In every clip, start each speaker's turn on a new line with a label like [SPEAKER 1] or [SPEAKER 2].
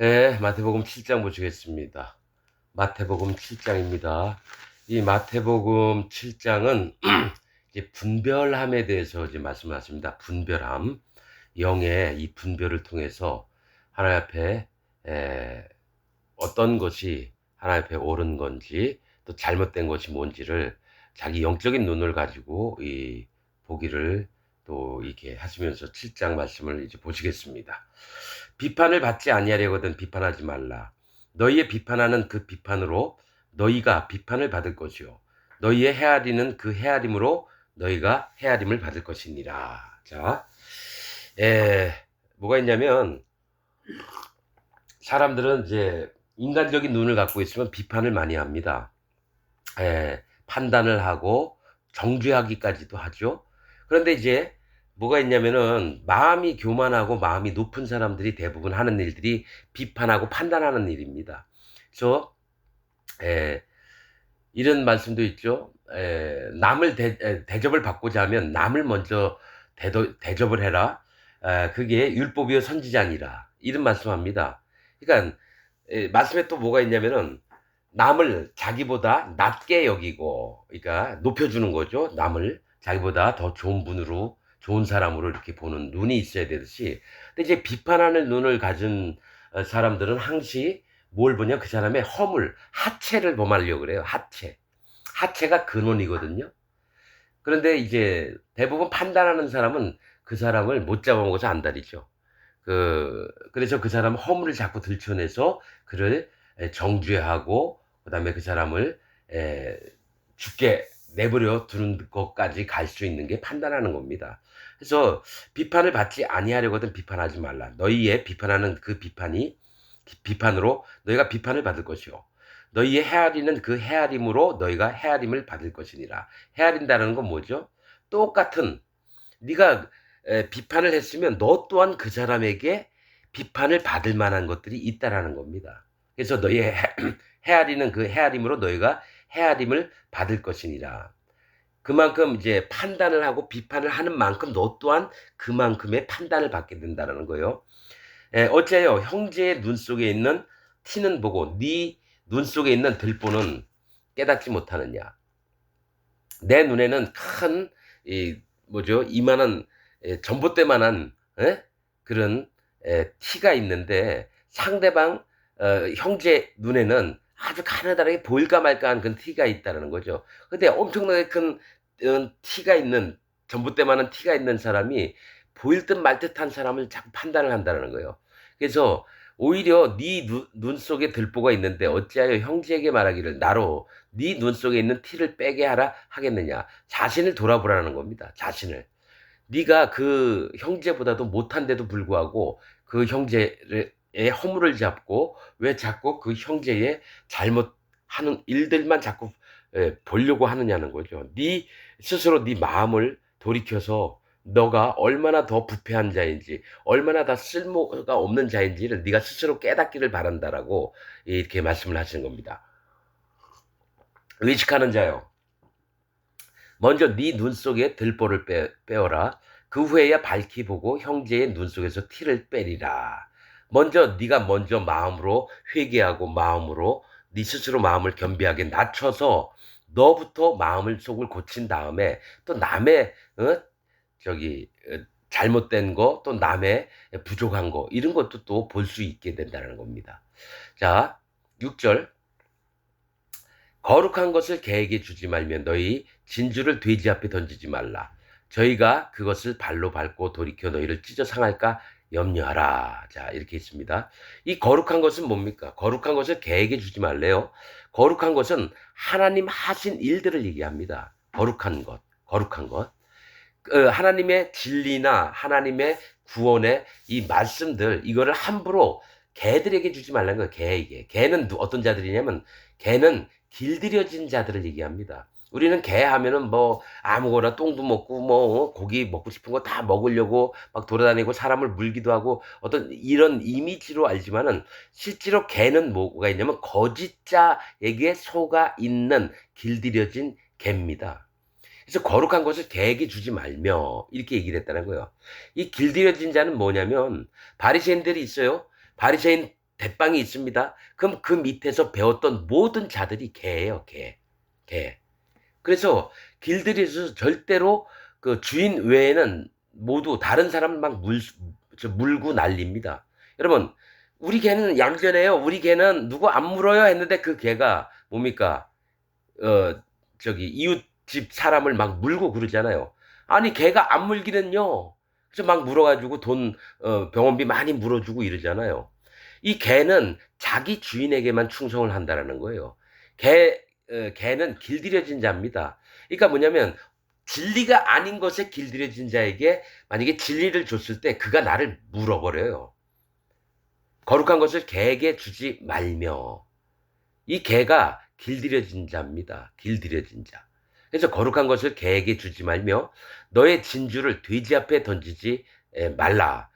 [SPEAKER 1] 네, 마태복음 7장 보시겠습니다. 마태복음 7장입니다. 이 마태복음 7장은 이제 분별함에 대해서 이제 말씀하십니다. 분별함. 영의 이 분별을 통해서 하나님 앞에 어떤 것이 하나님 앞에 옳은 건지 또 잘못된 것이 뭔지를 자기 영적인 눈을 가지고 이 보기를 또 이렇게 하시면서 7장 말씀을 이제 보시겠습니다. 비판을 받지 아니하려거든 비판하지 말라. 너희의 비판하는 그 비판으로 너희가 비판을 받을 것이요 너희의 헤아리는 그 헤아림으로 너희가 헤아림을 받을 것이니라. 자, 에, 뭐가 있냐면 사람들은 이제 인간적인 눈을 갖고 있으면 비판을 많이 합니다. 판단을 하고 정죄하기까지도 하죠. 그런데 이제 뭐가 있냐면은 마음이 교만하고 마음이 높은 사람들이 대부분 하는 일들이 비판하고 판단하는 일입니다. 그래서 에, 이런 말씀도 있죠. 남을 대접을 받고자 하면 남을 먼저 대접을 해라. 그게 율법이요 선지자니라. 이런 말씀합니다. 그러니까 말씀에 또 뭐가 있냐면은 남을 자기보다 낮게 여기고, 그러니까 높여주는 거죠. 남을 자기보다 더 좋은 분으로, 좋은 사람으로 이렇게 보는 눈이 있어야 되듯이. 근데 이제 비판하는 눈을 가진 사람들은 항시 뭘 보냐? 그 사람의 허물, 하체를 범하려고 그래요. 하체. 하체가 근원이거든요. 그런데 이제 대부분 판단하는 사람은 그 사람을 못 잡아먹어서 안달이죠. 그래서 그 사람 허물을 자꾸 들춰내서 그를 정죄하고, 그 다음에 그 사람을 에, 죽게 내버려 두는 것까지 갈 수 있는 게 판단하는 겁니다. 그래서 비판을 받지 아니하려거든 비판하지 말라. 너희의 비판하는 그 비판으로 너희가 비판을 받을 것이요. 너희의 헤아리는 그 헤아림으로 너희가 헤아림을 받을 것이니라. 헤아린다는 건 뭐죠? 똑같은 네가 비판을 했으면 너 또한 그 사람에게 비판을 받을 만한 것들이 있다라는 겁니다. 그래서 너희의 헤아리는 그 헤아림으로 너희가 헤아림을 받을 것이니라. 그만큼 이제 판단을 하고 비판을 하는 만큼 너 또한 그만큼의 판단을 받게 된다는 거예요. 어째요? 형제의 눈 속에 있는 티는 보고 네 눈 속에 있는 들보는 깨닫지 못하느냐? 내 눈에는 큰, 뭐죠? 이만한, 전봇대만한, 그런, 티가 있는데, 상대방, 형제 눈에는 아주 가느다랗게 보일까 말까 한 그런 티가 있다는 거죠. 근데 엄청나게 큰, 티가 있는, 전봇대만한 티가 있는 사람이 보일 듯 말 듯한 사람을 자꾸 판단을 한다는 거예요. 그래서 오히려 네 눈 속에 들보가 있는데 어찌하여 형제에게 말하기를 나로 네 눈 속에 있는 티를 빼게 하라 하겠느냐. 자신을 돌아보라는 겁니다. 자신을. 네가 그 형제보다도 못한데도 불구하고 그 형제의 허물을 잡고 왜 자꾸 그 형제의 잘못하는 일들만 자꾸 보려고 하느냐는 거죠. 네 스스로 네 마음을 돌이켜서 너가 얼마나 더 부패한 자인지 얼마나 다 쓸모가 없는 자인지를 네가 스스로 깨닫기를 바란다라고 이렇게 말씀을 하시는 겁니다. 의식하는 자요. 먼저 네 눈 속에 들보를 빼어라. 그 후에야 밝히 보고 형제의 눈 속에서 티를 빼리라. 네가 먼저 마음으로 회개하고 마음으로 네 스스로 마음을 겸비하게 낮춰서 너부터 마음을 속을 고친 다음에 또 남의 저기 잘못된 거 또 남의 부족한 거 이런 것도 또 볼 수 있게 된다는 겁니다. 자, 6절 거룩한 것을 개에게 주지 말며 너희 진주를 돼지 앞에 던지지 말라. 저희가 그것을 발로 밟고 돌이켜 너희를 찢어 상할까 염려하라. 자, 이렇게 있습니다. 이 거룩한 것은 뭡니까? 거룩한 것을 개에게 주지 말래요. 거룩한 것은 하나님 하신 일들을 얘기합니다. 거룩한 것, 거룩한 것. 하나님의 진리나 하나님의 구원의 이 말씀들, 이거를 함부로 개들에게 주지 말라는 거예요. 개에게. 개는 어떤 자들이냐면 개는 길들여진 자들을 얘기합니다. 우리는 개 하면은 뭐 아무거나 똥도 먹고 뭐 고기 먹고 싶은 거 다 먹으려고 막 돌아다니고 사람을 물기도 하고 어떤 이런 이미지로 알지만은 실제로 개는 뭐가 있냐면 거짓자에게 속아 있는 길들여진 개입니다. 그래서 거룩한 것을 개에게 주지 말며 이렇게 얘기를 했다는 거예요. 이 길들여진 자는 뭐냐면 바리새인들이 있어요. 바리새인 대빵이 있습니다. 그럼 그 밑에서 배웠던 모든 자들이 개예요, 개. 개. 그래서 길들여서 절대로 그 주인 외에는 모두 다른 사람 막 물고 난립니다. 여러분, 우리 개는 얌전해요. 우리 개는 누구 안 물어요 했는데 그 개가 뭡니까? 어, 이웃집 사람을 막 물고 그러잖아요. 아니, 개가 안 물기는요. 그래서 막 물어가지고 병원비 많이 물어주고 이러잖아요. 이 개는 자기 주인에게만 충성을 한다라는 거예요. 개는 길들여진 자입니다. 그러니까 뭐냐면 진리가 아닌 것에 길들여진 자에게 만약에 진리를 줬을 때 그가 나를 물어버려요. 거룩한 것을 개에게 주지 말며. 이 개가 길들여진 자입니다. 길들여진 자. 그래서 거룩한 것을 개에게 주지 말며 너의 진주를 돼지 앞에 던지지 말라.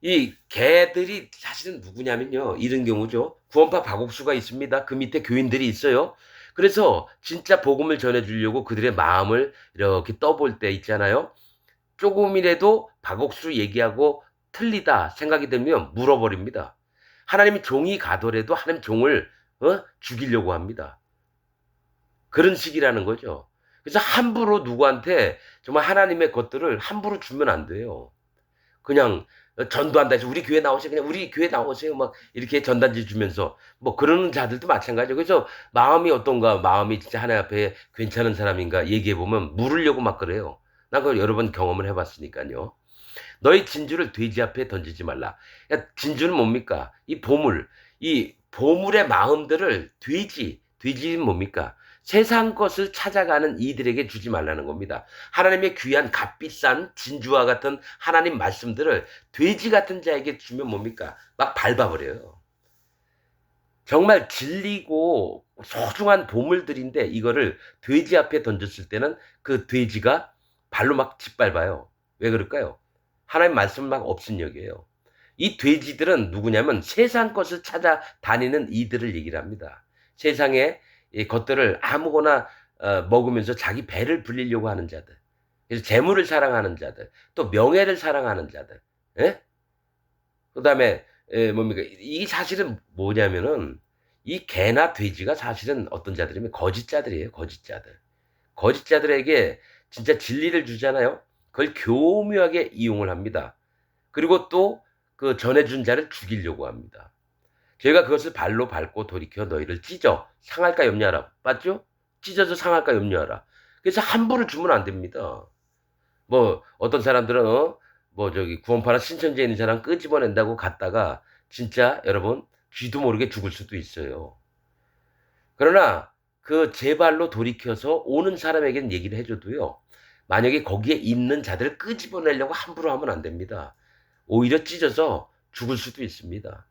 [SPEAKER 1] 이 개들이 사실은 누구냐면요. 이런 경우죠. 구원파 박옥수가 있습니다. 그 밑에 교인들이 있어요. 그래서 진짜 복음을 전해주려고 그들의 마음을 이렇게 떠볼 때 있잖아요. 조금이라도 박옥수 얘기하고 틀리다 생각이 들면 물어버립니다. 하나님이 종이 가더라도 하나님 종을 죽이려고 합니다. 그런 식이라는 거죠. 그래서 함부로 누구한테 정말 하나님의 것들을 함부로 주면 안 돼요. 그냥 전도한다 해서 우리 교회 나오세요. 그냥 우리 교회 나오세요. 막 이렇게 전단지 주면서 뭐 그러는 자들도 마찬가지죠. 그래서 마음이 어떤가, 마음이 진짜 하나님 앞에 괜찮은 사람인가 얘기해 보면 물으려고 막 그래요. 난 그걸 여러 번 경험을 해봤으니까요. 너희 진주를 돼지 앞에 던지지 말라. 그러니까 진주는 뭡니까? 이 보물의 마음들을 돼지는 뭡니까? 세상 것을 찾아가는 이들에게 주지 말라는 겁니다. 하나님의 귀한 값비싼 진주와 같은 하나님 말씀들을 돼지 같은 자에게 주면 뭡니까? 막 밟아버려요. 정말 진리고 소중한 보물들인데 이거를 돼지 앞에 던졌을 때는 그 돼지가 발로 막 짓밟아요. 왜 그럴까요? 하나님 말씀 막 업신여기에요. 이 돼지들은 누구냐면 세상 것을 찾아다니는 이들을 얘기를 합니다. 세상의 이 것들을 아무거나 먹으면서 자기 배를 불리려고 하는 자들. 그래서 재물을 사랑하는 자들. 또 명예를 사랑하는 자들. 예? 그다음에 뭡니까? 이 사실은 뭐냐면은 이 개나 돼지가 사실은 어떤 자들이면 거짓자들이에요. 거짓자들. 거짓자들에게 진짜 진리를 주잖아요. 그걸 교묘하게 이용을 합니다. 그리고 또 그 전해준 자를 죽이려고 합니다. 저희가 그것을 발로 밟고 돌이켜 너희를 찢어 상할까 염려하라. 맞죠? 찢어서 상할까 염려하라. 그래서 함부로 주면 안 됩니다. 뭐 어떤 사람들은 뭐 구원파나 신천지에 있는 사람 끄집어낸다고 갔다가 진짜 여러분 쥐도 모르게 죽을 수도 있어요. 그러나 그 제 발로 돌이켜서 오는 사람에게는 얘기를 해줘도요. 만약에 거기에 있는 자들을 끄집어내려고 함부로 하면 안 됩니다. 오히려 찢어서 죽을 수도 있습니다.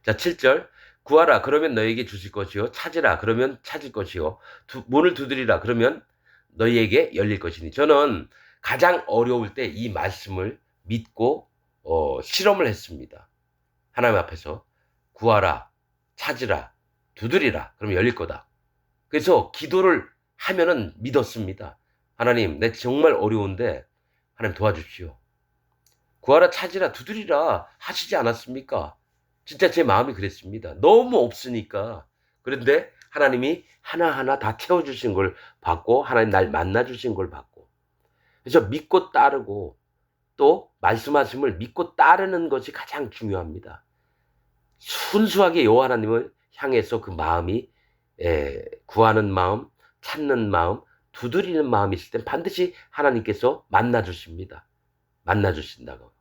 [SPEAKER 1] 자, 7절. 구하라 그러면 너에게 주실 것이요 찾으라 그러면 찾을 것이요 문을 두드리라 그러면 너희에게 열릴 것이니. 저는 가장 어려울 때 이 말씀을 믿고 실험을 했습니다. 하나님 앞에서 구하라 찾으라 두드리라 그러면 열릴 거다. 그래서 기도를 하면은 믿었습니다. 하나님 내 정말 어려운데 하나님 도와주십시오. 구하라 찾으라 두드리라 하시지 않았습니까? 진짜 제 마음이 그랬습니다. 너무 없으니까. 그런데 하나님이 하나하나 다 채워주신 걸 받고 하나님 날 만나주신 걸 받고 그래서 믿고 따르고 또 말씀하심을 믿고 따르는 것이 가장 중요합니다. 순수하게 여호와 하나님을 향해서 그 마음이 구하는 마음, 찾는 마음, 두드리는 마음이 있을 땐 반드시 하나님께서 만나주십니다. 만나주신다고.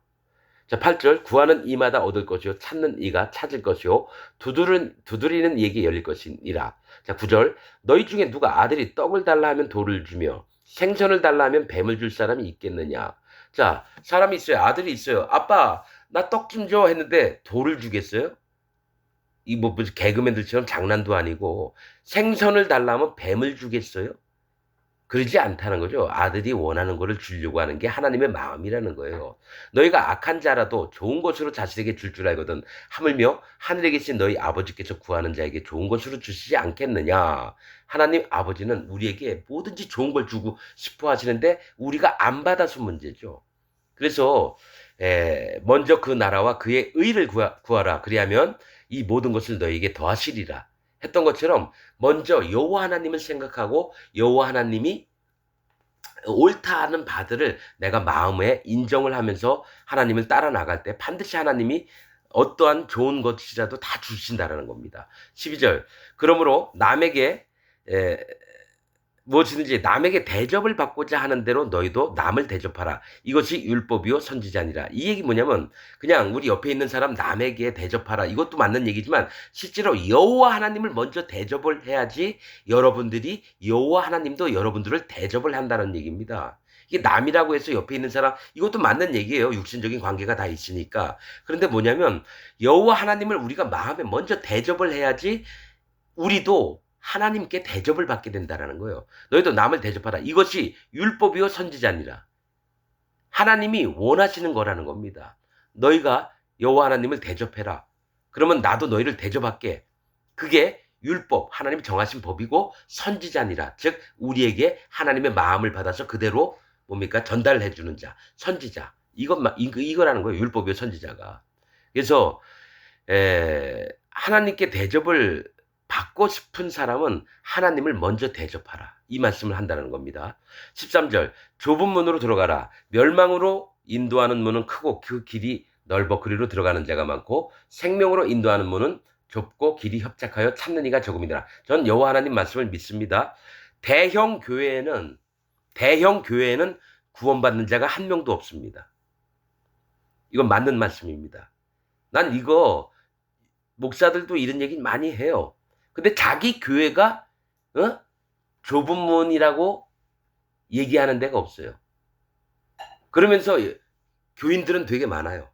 [SPEAKER 1] 자, 8절. 구하는 이마다 얻을 것이요 찾는 이가 찾을 것이요 두드리는 이에게 열릴 것이니라. 자, 9절. 너희 중에 누가 아들이 떡을 달라 하면 돌을 주며 생선을 달라 하면 뱀을 줄 사람이 있겠느냐. 자, 사람이 있어요. 아들이 있어요. 아빠 나 떡 좀 줘 했는데 돌을 주겠어요? 이 뭐 개그맨들처럼 장난도 아니고 생선을 달라 하면 뱀을 주겠어요? 그러지 않다는 거죠. 아들이 원하는 것을 주려고 하는 게 하나님의 마음이라는 거예요. 너희가 악한 자라도 좋은 것으로 자식에게 줄 알거든. 하물며 하늘에 계신 너희 아버지께서 구하는 자에게 좋은 것으로 주시지 않겠느냐. 하나님 아버지는 우리에게 뭐든지 좋은 걸 주고 싶어 하시는데 우리가 안 받아서 문제죠. 그래서 먼저 그 나라와 그의 의를 구하라. 그리하면 이 모든 것을 너에게 더하시리라. 했던 것처럼 먼저 여호와 하나님을 생각하고 여호와 하나님이 옳다 하는 바들을 내가 마음에 인정을 하면서 하나님을 따라 나갈 때 반드시 하나님이 어떠한 좋은 것이라도 다 주신다라는 겁니다. 12절. 그러므로 남에게 에, 무엇이든지 남에게 대접을 받고자 하는 대로 너희도 남을 대접하라. 이것이 율법이요 선지자니라. 이 얘기 뭐냐면 그냥 우리 옆에 있는 사람 남에게 대접하라. 이것도 맞는 얘기지만 실제로 여호와 하나님을 먼저 대접을 해야지 여러분들이 여호와 하나님도 여러분들을 대접을 한다는 얘기입니다. 이게 남이라고 해서 옆에 있는 사람 이것도 맞는 얘기예요. 육신적인 관계가 다 있으니까. 그런데 뭐냐면 여호와 하나님을 우리가 마음에 먼저 대접을 해야지 우리도 하나님께 대접을 받게 된다라는 거예요. 너희도 남을 대접하라. 이것이 율법이요 선지자니라. 하나님이 원하시는 거라는 겁니다. 너희가 여호와 하나님을 대접해라. 그러면 나도 너희를 대접할게. 그게 율법, 하나님이 정하신 법이고 선지자니라. 즉 우리에게 하나님의 마음을 받아서 그대로 뭡니까? 전달해 주는 자, 선지자. 이거라는 거예요. 율법이요 선지자가. 그래서 하나님께 대접을 받고 싶은 사람은 하나님을 먼저 대접하라. 이 말씀을 한다는 겁니다. 13절. 좁은 문으로 들어가라. 멸망으로 인도하는 문은 크고 그 길이 넓어 그리로 들어가는 자가 많고 생명으로 인도하는 문은 좁고 길이 협착하여 찾는 이가 적음이더라. 전 여호와 하나님 말씀을 믿습니다. 대형 교회에는 구원받는 자가 한 명도 없습니다. 이건 맞는 말씀입니다. 난 이거 목사들도 이런 얘기 많이 해요. 근데 자기 교회가 좁은 문이라고 얘기하는 데가 없어요. 그러면서 교인들은 되게 많아요.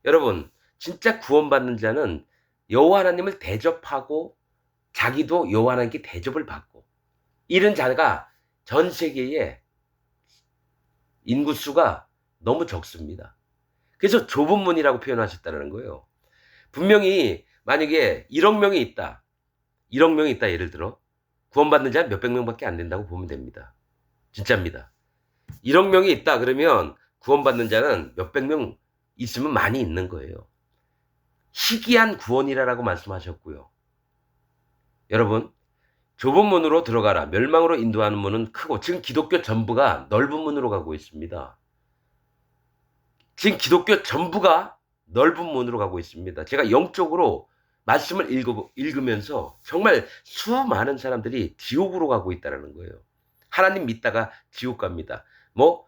[SPEAKER 1] 여러분 진짜 구원받는 자는 여호와 하나님을 대접하고 자기도 여호와 하나님께 대접을 받고 이런 자가 전 세계에 인구수가 너무 적습니다. 그래서 좁은 문이라고 표현하셨다는 거예요. 분명히 만약에 1억 명이 있다. 1억 명이 있다 예를 들어 구원받는 자는 몇백 명밖에 안 된다고 보면 됩니다. 진짜입니다. 1억 명이 있다 그러면 구원받는 자는 몇백 명 있으면 많이 있는 거예요. 희귀한 구원이라고 말씀하셨고요. 여러분 좁은 문으로 들어가라. 멸망으로 인도하는 문은 크고 지금 기독교 전부가 넓은 문으로 가고 있습니다. 지금 기독교 전부가 넓은 문으로 가고 있습니다. 제가 영적으로 말씀을 읽으면서 정말 수많은 사람들이 지옥으로 가고 있다는 거예요. 하나님 믿다가 지옥 갑니다. 뭐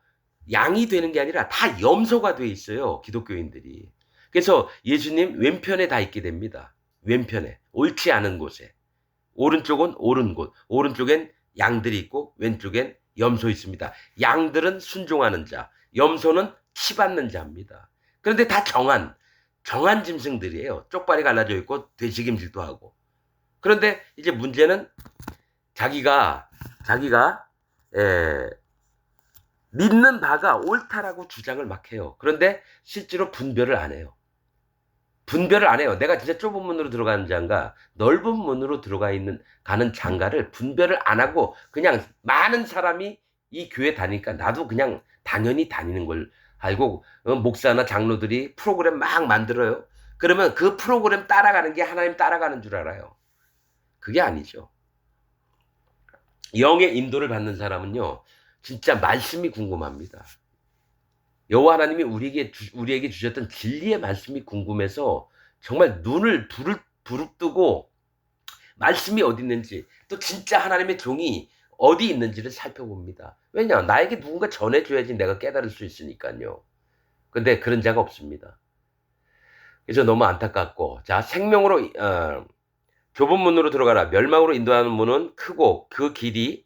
[SPEAKER 1] 양이 되는 게 아니라 다 염소가 돼 있어요. 기독교인들이. 그래서 예수님 왼편에 다 있게 됩니다. 왼편에. 옳지 않은 곳에. 오른쪽은 옳은 곳. 오른쪽엔 양들이 있고 왼쪽엔 염소 있습니다. 양들은 순종하는 자. 염소는 치받는 자입니다. 그런데 다 정한 짐승들이에요. 쪽발이 갈라져 있고 되새김질도 하고. 그런데 이제 문제는 자기가 믿는 바가 옳다라고 주장을 막 해요. 그런데 실제로 분별을 안 해요. 내가 진짜 좁은 문으로 들어가는 장가 넓은 문으로 가는 장가를 분별을 안 하고 그냥 많은 사람이 이 교회 다니니까 나도 그냥 당연히 다니는 걸 알고 목사나 장로들이 프로그램 막 만들어요. 그러면 그 프로그램 따라가는 게 하나님 따라가는 줄 알아요. 그게 아니죠. 영의 인도를 받는 사람은요. 진짜 말씀이 궁금합니다. 여호와 하나님이 우리에게 주셨던 진리의 말씀이 궁금해서 정말 눈을 부릅뜨고 말씀이 어디 있는지 또 진짜 하나님의 종이 어디 있는지를 살펴봅니다. 왜냐? 나에게 누군가 전해줘야지 내가 깨달을 수 있으니까요. 근데 그런 자가 없습니다. 그래서 너무 안타깝고 자 생명으로 좁은 문으로 들어가라. 멸망으로 인도하는 문은 크고 그 길이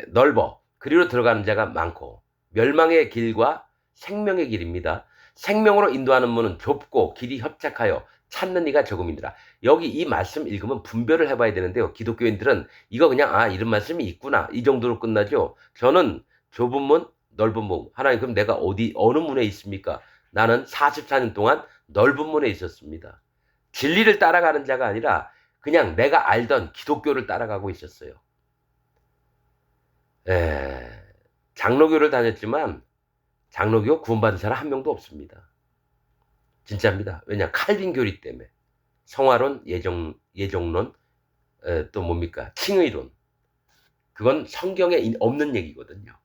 [SPEAKER 1] 넓어 그리로 들어가는 자가 많고 멸망의 길과 생명의 길입니다. 생명으로 인도하는 문은 좁고 길이 협착하여 찾는 이가 적음이니라. 여기 이 말씀 읽으면 분별을 해봐야 되는데요. 기독교인들은 이거 그냥 이런 말씀이 있구나 이 정도로 끝나죠. 저는 좁은 문 넓은 문 하나님 그럼 내가 어느 문에 있습니까? 나는 44년 동안 넓은 문에 있었습니다. 진리를 따라가는 자가 아니라 그냥 내가 알던 기독교를 따라가고 있었어요. 장로교를 다녔지만 장로교 구원받은 사람 한 명도 없습니다. 진짜입니다. 왜냐? 칼빈 교리 때문에. 성화론, 예정론, 또 뭡니까? 칭의론. 그건 성경에 없는 얘기거든요.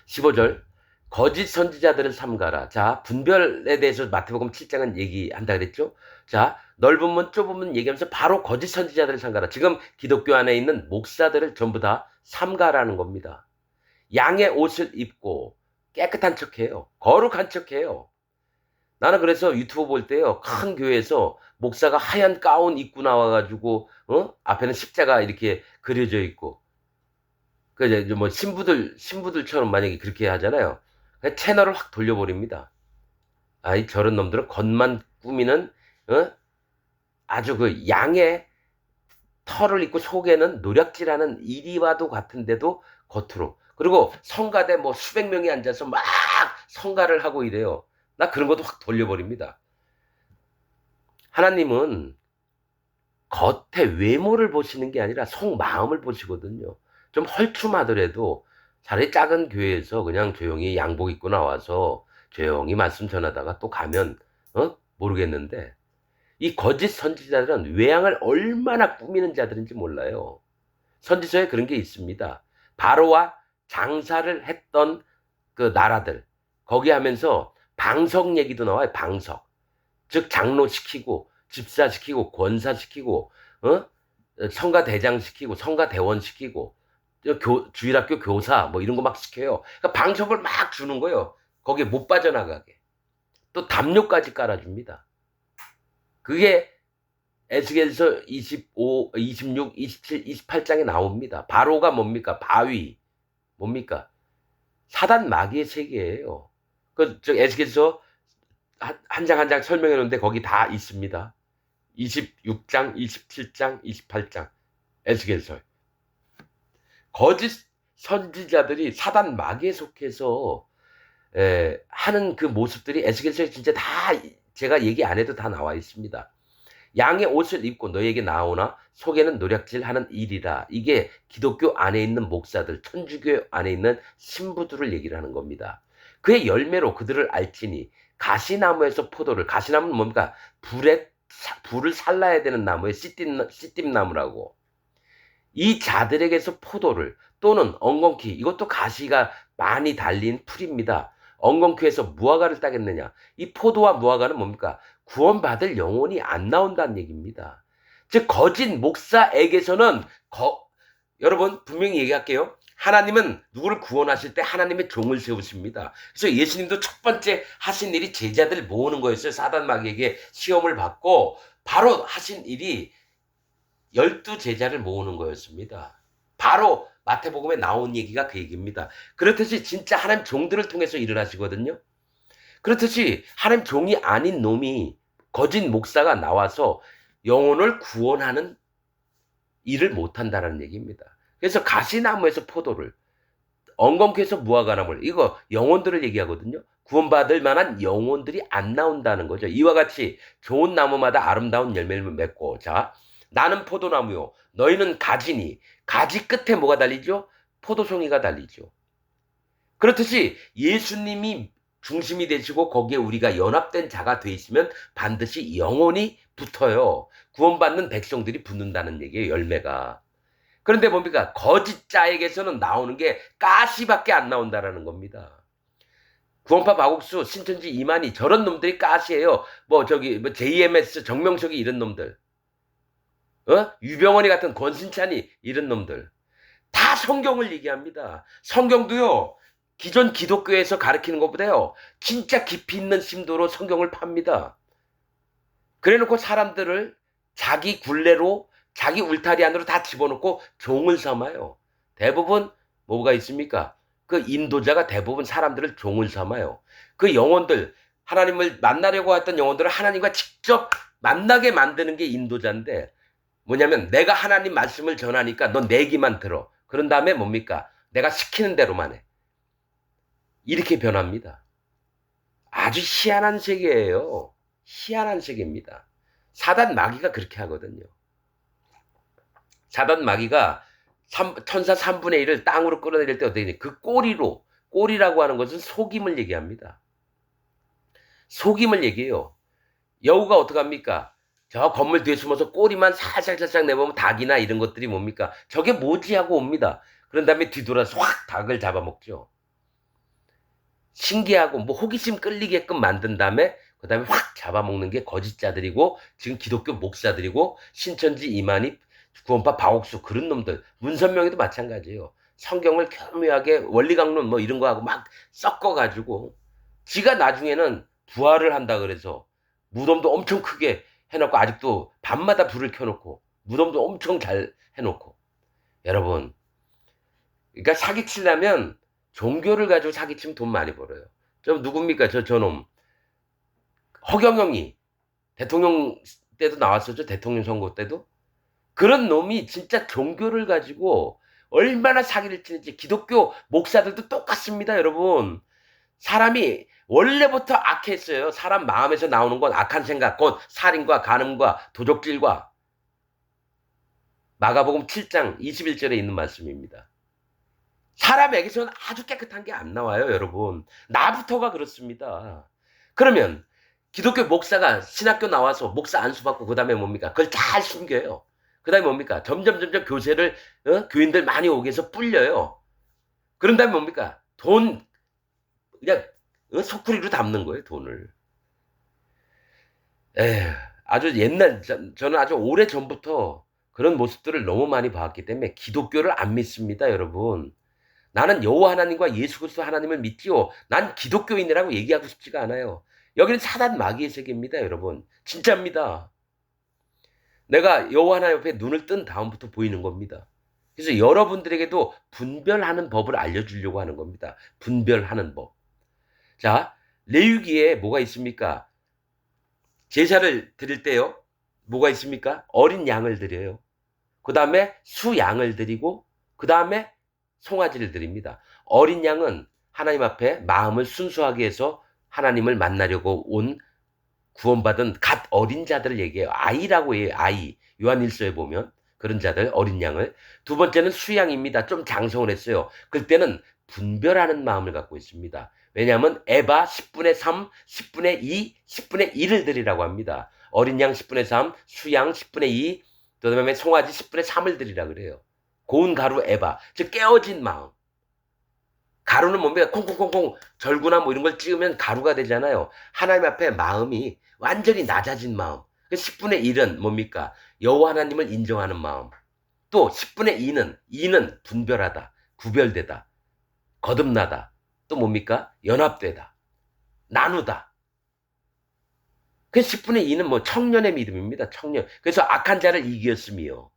[SPEAKER 1] 15절 거짓 선지자들을 삼가라. 자, 분별에 대해서 마태복음 7장은 얘기한다 그랬죠. 자, 넓은 문 좁은 문 얘기하면서 바로 거짓 선지자들을 삼가라. 지금 기독교 안에 있는 목사들을 전부 다 삼가라는 겁니다. 양의 옷을 입고 깨끗한 척해요. 거룩한 척해요. 나는 그래서 유튜브 볼 때요, 큰 교회에서 목사가 하얀 가운 입고 나와가지고 앞에는 십자가 이렇게 그려져 있고, 그 이제 뭐 신부들처럼 만약에 그렇게 하잖아요. 그냥 채널을 확 돌려버립니다. 아이, 저런 놈들은 겉만 꾸미는 아주 그 양의 털을 입고 속에는 노략질하는 이리와도 같은데도 겉으로. 그리고 성가대 뭐 수백 명이 앉아서 막 성가를 하고 이래요. 나 그런 것도 확 돌려버립니다. 하나님은 겉의 외모를 보시는 게 아니라 속마음을 보시거든요. 좀 헐춤하더라도 차라리 작은 교회에서 그냥 조용히 양복 입고 나와서 조용히 말씀 전하다가 또 가면 모르겠는데, 이 거짓 선지자들은 외양을 얼마나 꾸미는 자들인지 몰라요. 선지서에 그런 게 있습니다. 바로와 장사를 했던 그 나라들, 거기 하면서 방석 얘기도 나와요. 방석. 즉 장로시키고 집사시키고 권사시키고 성가대장시키고 성가대원시키고 주일학교 교사 뭐 이런 거 막 시켜요. 그러니까 방석을 막 주는 거예요. 거기에 못 빠져나가게. 또 담요까지 깔아줍니다. 그게 에스겔서 25, 26, 27, 28장에 나옵니다. 바로가 뭡니까? 바위. 뭡니까? 사단 마귀의 세계예요. 에스겔서 한 장 한 장 설명해 놓은데 거기 다 있습니다. 26장, 27장, 28장 에스겔서. 거짓 선지자들이 사단 마귀에 속해서 하는 그 모습들이 에스겔서에 진짜 다 제가 얘기 안 해도 다 나와 있습니다. 양의 옷을 입고 너에게 나오나 속에는 노략질하는 일이라. 이게 기독교 안에 있는 목사들, 천주교 안에 있는 신부들을 얘기를 하는 겁니다. 그의 열매로 그들을 알지니 가시나무에서 포도를, 가시나무는 뭡니까? 불을 살라야 되는 나무에 씨띠나무라고. 이 자들에게서 포도를, 또는 엉겅퀴, 이것도 가시가 많이 달린 풀입니다. 엉겅퀴에서 무화과를 따겠느냐? 이 포도와 무화과는 뭡니까? 구원받을 영혼이 안 나온다는 얘기입니다. 즉 거짓 목사에게서는 여러분 분명히 얘기할게요. 하나님은 누구를 구원하실 때 하나님의 종을 세우십니다. 그래서 예수님도 첫 번째 하신 일이 제자들 모으는 거였어요. 사단 마귀에게 시험을 받고 바로 하신 일이 12제자를 모으는 거였습니다. 바로 마태복음에 나온 얘기가 그 얘기입니다. 그렇듯이 진짜 하나님 종들을 통해서 일을 하시거든요. 그렇듯이 하나님 종이 아닌 놈이, 거짓 목사가 나와서 영혼을 구원하는 일을 못한다는 얘기입니다. 그래서 가시나무에서 포도를, 엉겅퀴에서 무화과나무를, 이거 영혼들을 얘기하거든요. 구원받을 만한 영혼들이 안 나온다는 거죠. 이와 같이 좋은 나무마다 아름다운 열매를 맺고, 자, 나는 포도나무요 너희는 가지니, 가지 끝에 뭐가 달리죠? 포도송이가 달리죠. 그렇듯이 예수님이 중심이 되시고 거기에 우리가 연합된 자가 되시면 반드시 영혼이 붙어요. 구원받는 백성들이 붙는다는 얘기예요. 열매가. 그런데 뭡니까? 거짓자에게서는 나오는 게 가시밖에 안 나온다라는 겁니다. 구원파 마국수, 신천지 이만희, 저런 놈들이 가시예요. 뭐 JMS 정명석이 이런 놈들, 유병원이 같은 권신찬이 이런 놈들 다 성경을 얘기합니다. 성경도요, 기존 기독교에서 가르치는 것보다요 진짜 깊이 있는 심도로 성경을 팝니다. 그래놓고 사람들을 자기 굴레로, 자기 울타리 안으로 다 집어넣고 종을 삼아요. 대부분 뭐가 있습니까? 그 인도자가 대부분 사람들을 종을 삼아요. 그 영혼들, 하나님을 만나려고 했던 영혼들을 하나님과 직접 만나게 만드는 게 인도자인데, 뭐냐면 내가 하나님 말씀을 전하니까 넌 내 얘기만 들어. 그런 다음에 뭡니까? 내가 시키는 대로만 해. 이렇게 변합니다. 아주 희한한 세계예요. 희한한 세계입니다. 사단 마귀가 그렇게 하거든요. 사단 마귀가 천사 3분의 1을 땅으로 끌어내릴 때 어떻게 되냐? 그 꼴이라고 하는 것은 속임을 얘기합니다. 속임을 얘기해요. 여우가 어떡합니까? 저 건물 뒤에 숨어서 꼬리만 살짝살짝 내보면 닭이나 이런 것들이 뭡니까? 저게 뭐지 하고 옵니다. 그런 다음에 뒤돌아서 확 닭을 잡아먹죠. 신기하고 뭐 호기심 끌리게끔 만든 다음에 그 다음에 확 잡아먹는 게 거짓자들이고 지금 기독교 목사들이고 신천지 이만희 구원파 박옥수 그런 놈들 문선명이도 마찬가지예요. 성경을 교묘하게 원리강론 뭐 이런 거 하고 막 섞어가지고 지가 나중에는 부활을 한다 그래서 무덤도 엄청 크게 해놓고 아직도 밤마다 불을 켜놓고 무덤도 엄청 잘 해놓고 여러분 그러니까 사기치려면 종교를 가지고 사기치면 돈 많이 벌어요. 저 누굽니까 저놈 허경영이 대통령 때도 나왔었죠. 대통령 선거 때도 그런 놈이 진짜 종교를 가지고 얼마나 사기를 치는지 기독교 목사들도 똑같습니다. 여러분 사람이 원래부터 악했어요. 사람 마음에서 나오는 건 악한 생각, 곧 살인과 간음과 도적질과 마가복음 7장 21절에 있는 말씀입니다. 사람에게서는 아주 깨끗한 게 안 나와요. 여러분 나부터가 그렇습니다. 그러면 기독교 목사가 신학교 나와서 목사 안수받고 그 다음에 뭡니까? 그걸 잘 숨겨요. 그 다음에 뭡니까? 점점 교세를 교인들 많이 오게 해서 불려요. 그런 다음에 뭡니까? 돈 그냥 소쿠리로 담는 거예요. 돈을. 아주 옛날 저는 아주 오래 전부터 그런 모습들을 너무 많이 봤기 때문에 기독교를 안 믿습니다. 여러분. 나는 여호와 하나님과 예수 그리스도 하나님을 믿지요. 난 기독교인이라고 얘기하고 싶지가 않아요. 여기는 사단 마귀의 세계입니다. 여러분. 진짜입니다. 내가 여호와 하나님 옆에 눈을 뜬 다음부터 보이는 겁니다. 그래서 여러분들에게도 분별하는 법을 알려주려고 하는 겁니다. 분별하는 법. 자, 레위기에 뭐가 있습니까? 제사를 드릴 때요. 뭐가 있습니까? 어린 양을 드려요. 그 다음에 수양을 드리고 그 다음에 송아지를 드립니다. 어린 양은 하나님 앞에 마음을 순수하게 해서 하나님을 만나려고 온 구원받은 갓 어린 자들을 얘기해요. 아이라고 해요. 아이. 요한일서에 보면 그런 자들 어린 양을. 두 번째는 수양입니다. 좀 장성을 했어요. 그때는 분별하는 마음을 갖고 있습니다. 왜냐하면 에바 10분의 3, 10분의 2, 10분의 1을 드리라고 합니다. 어린 양 10분의 3, 수양 10분의 2, 그 다음에 송아지 10분의 3을 드리라 그래요. 고운 가루 에바, 즉 깨어진 마음. 가루는 뭡니까? 콩콩콩콩 절구나 뭐 이런 걸 찍으면 가루가 되잖아요. 하나님 앞에 마음이 완전히 낮아진 마음. 10분의 1은 뭡니까? 여호와 하나님을 인정하는 마음. 또 10분의 2는 분별하다, 구별되다, 거듭나다. 또 뭡니까? 연합되다, 나누다. 그 10분의 2는 뭐 청년의 믿음입니다. 청년. 그래서 악한 자를 이겼으며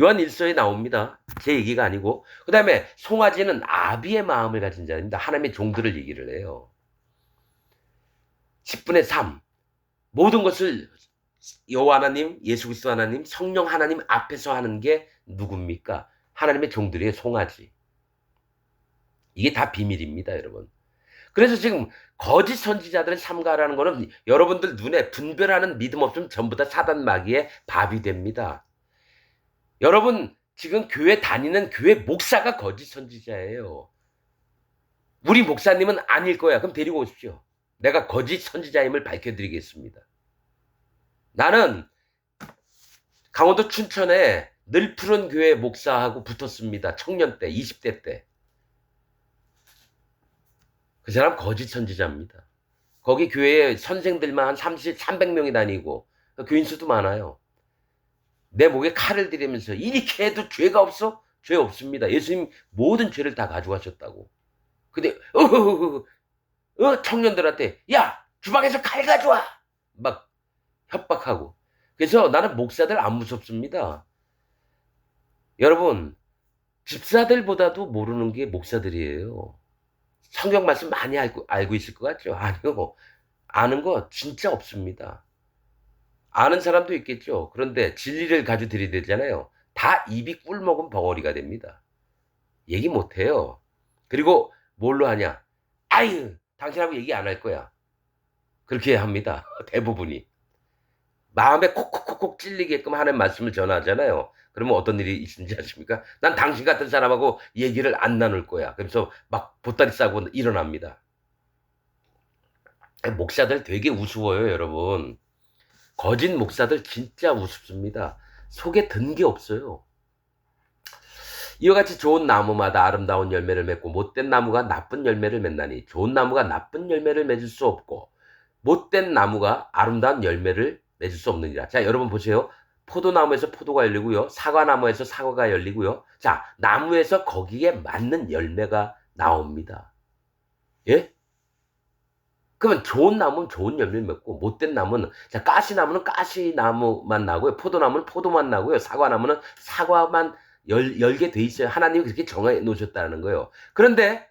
[SPEAKER 1] 요한 1서에 나옵니다. 제 얘기가 아니고. 그 다음에 송아지는 아비의 마음을 가진 자입니다. 하나님의 종들을 얘기를 해요. 10분의 3. 모든 것을 여호와 하나님, 예수 그리스도 하나님, 성령 하나님 앞에서 하는 게 누굽니까? 하나님의 종들의 송아지. 이게 다 비밀입니다, 여러분. 그래서 지금 거짓 선지자들을 삼가라는 거는 여러분들 눈에 분별하는 믿음 없으면 전부 다 사단 마귀의 밥이 됩니다. 여러분 지금 교회 다니는 교회 목사가 거짓 선지자예요. 우리 목사님은 아닐 거야. 그럼 데리고 오십시오. 내가 거짓 선지자임을 밝혀드리겠습니다. 나는 강원도 춘천에 늘 푸른 교회 목사하고 붙었습니다. 청년 때, 20대 때. 그 사람 거짓 선지자입니다. 거기 교회에 선생들만 한 300명이 다니고 교인 수도 많아요. 내 목에 칼을 들이면서 이렇게 해도 죄가 없어? 죄 없습니다. 예수님 모든 죄를 다 가져가셨다고. 근데 청년들한테 야 주방에서 칼 가져와 막 협박하고. 그래서 나는 목사들 안 무섭습니다. 여러분 집사들보다도 모르는 게 목사들이에요. 성경 말씀 많이 알고 있을 것 같죠? 아니요. 아는 거 진짜 없습니다. 아는 사람도 있겠죠. 그런데 진리를 가지고 들이대잖아요. 다 입이 꿀먹은 벙어리가 됩니다. 얘기 못해요. 그리고 뭘로 하냐? 아유, 당신하고 얘기 안 할 거야. 그렇게 합니다. 대부분이. 마음에 콕콕콕콕 찔리게끔 하는 말씀을 전하잖아요. 그러면 어떤 일이 있는지 아십니까? 난 당신 같은 사람하고 얘기를 안 나눌 거야. 그래서 막 보따리 싸고 일어납니다. 목사들 되게 우스워요, 여러분. 거짓 목사들 진짜 우습습니다. 속에 든 게 없어요. 이와 같이 좋은 나무마다 아름다운 열매를 맺고 못된 나무가 나쁜 열매를 맺나니 좋은 나무가 나쁜 열매를 맺을 수 없고 못된 나무가 아름다운 열매를 맺을 수 없느니라. 자, 여러분 보세요. 포도나무에서 포도가 열리고요. 사과나무에서 사과가 열리고요. 자, 나무에서 거기에 맞는 열매가 나옵니다. 예? 그러면 좋은 나무는 좋은 열매를 맺고 못된 나무는 자, 가시나무는 가시나무만 나고요. 포도나무는 포도만 나고요. 사과나무는 사과만 열게 돼 있어요. 하나님이 그렇게 정해 놓으셨다는 거예요. 그런데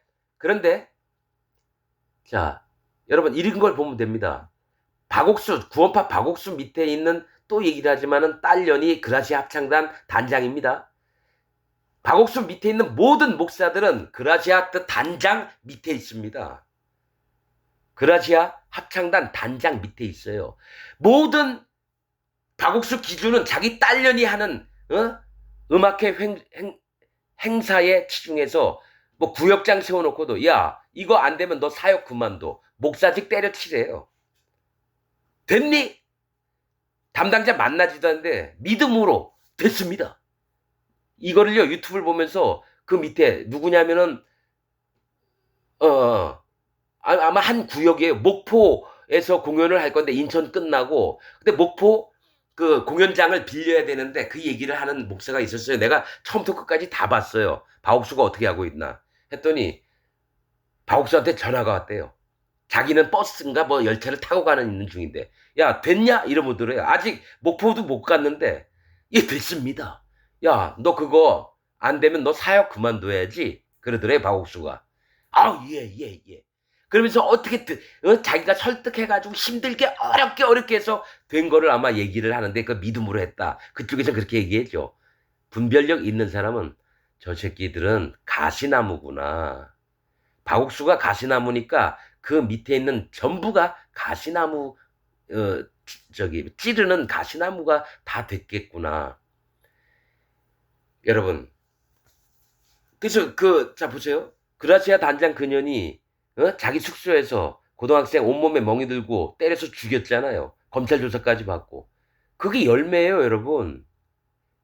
[SPEAKER 1] 자, 여러분 이런 걸 보면 됩니다. 박옥수 구원파 박옥수 밑에 있는 또 얘기를 하지만은 딸년이 그라시아 합창단 단장입니다. 박옥수 밑에 있는 모든 목사들은 그라시아 단장 밑에 있습니다. 그라시아 합창단 단장 밑에 있어요. 모든 박옥수 기준은 자기 딸년이 하는 음악회 행사에 치중해서 뭐 구역장 세워놓고도 야 이거 안 되면 너 사역 그만둬. 목사직 때려치래요. 됐니? 담당자 만나지도 않는데 믿음으로 됐습니다. 이거를요 유튜브를 보면서 그 밑에 누구냐면은 아마 한 구역이에요. 목포에서 공연을 할 건데 인천 끝나고 근데 목포 그 공연장을 빌려야 되는데 그 얘기를 하는 목사가 있었어요. 내가 처음부터 끝까지 다 봤어요. 박옥수가 어떻게 하고 있나 했더니 박옥수한테 전화가 왔대요. 자기는 버스인가 뭐 열차를 타고 가는 있는 중인데 야 됐냐 이러더래요. 아직 목포도 못 갔는데 예 됐습니다. 야 너 그거 안 되면 너 사역 그만둬야지 그러더래요. 박옥수가. 예. 그러면서 어떻게 자기가 설득해가지고 힘들게 어렵게 해서 된 거를 아마 얘기를 하는데 그 믿음으로 했다. 그쪽에서 그렇게 얘기했죠. 분별력 있는 사람은 저 새끼들은 가시나무구나. 박옥수가 가시나무니까 그 밑에 있는 전부가 가시나무 찌르는 가시나무가 다 됐겠구나. 여러분 그래서 자 보세요. 그라시아 단장 그년이 자기 숙소에서 고등학생 온몸에 멍이 들고 때려서 죽였잖아요. 검찰 조사까지 받고. 그게 열매예요, 여러분.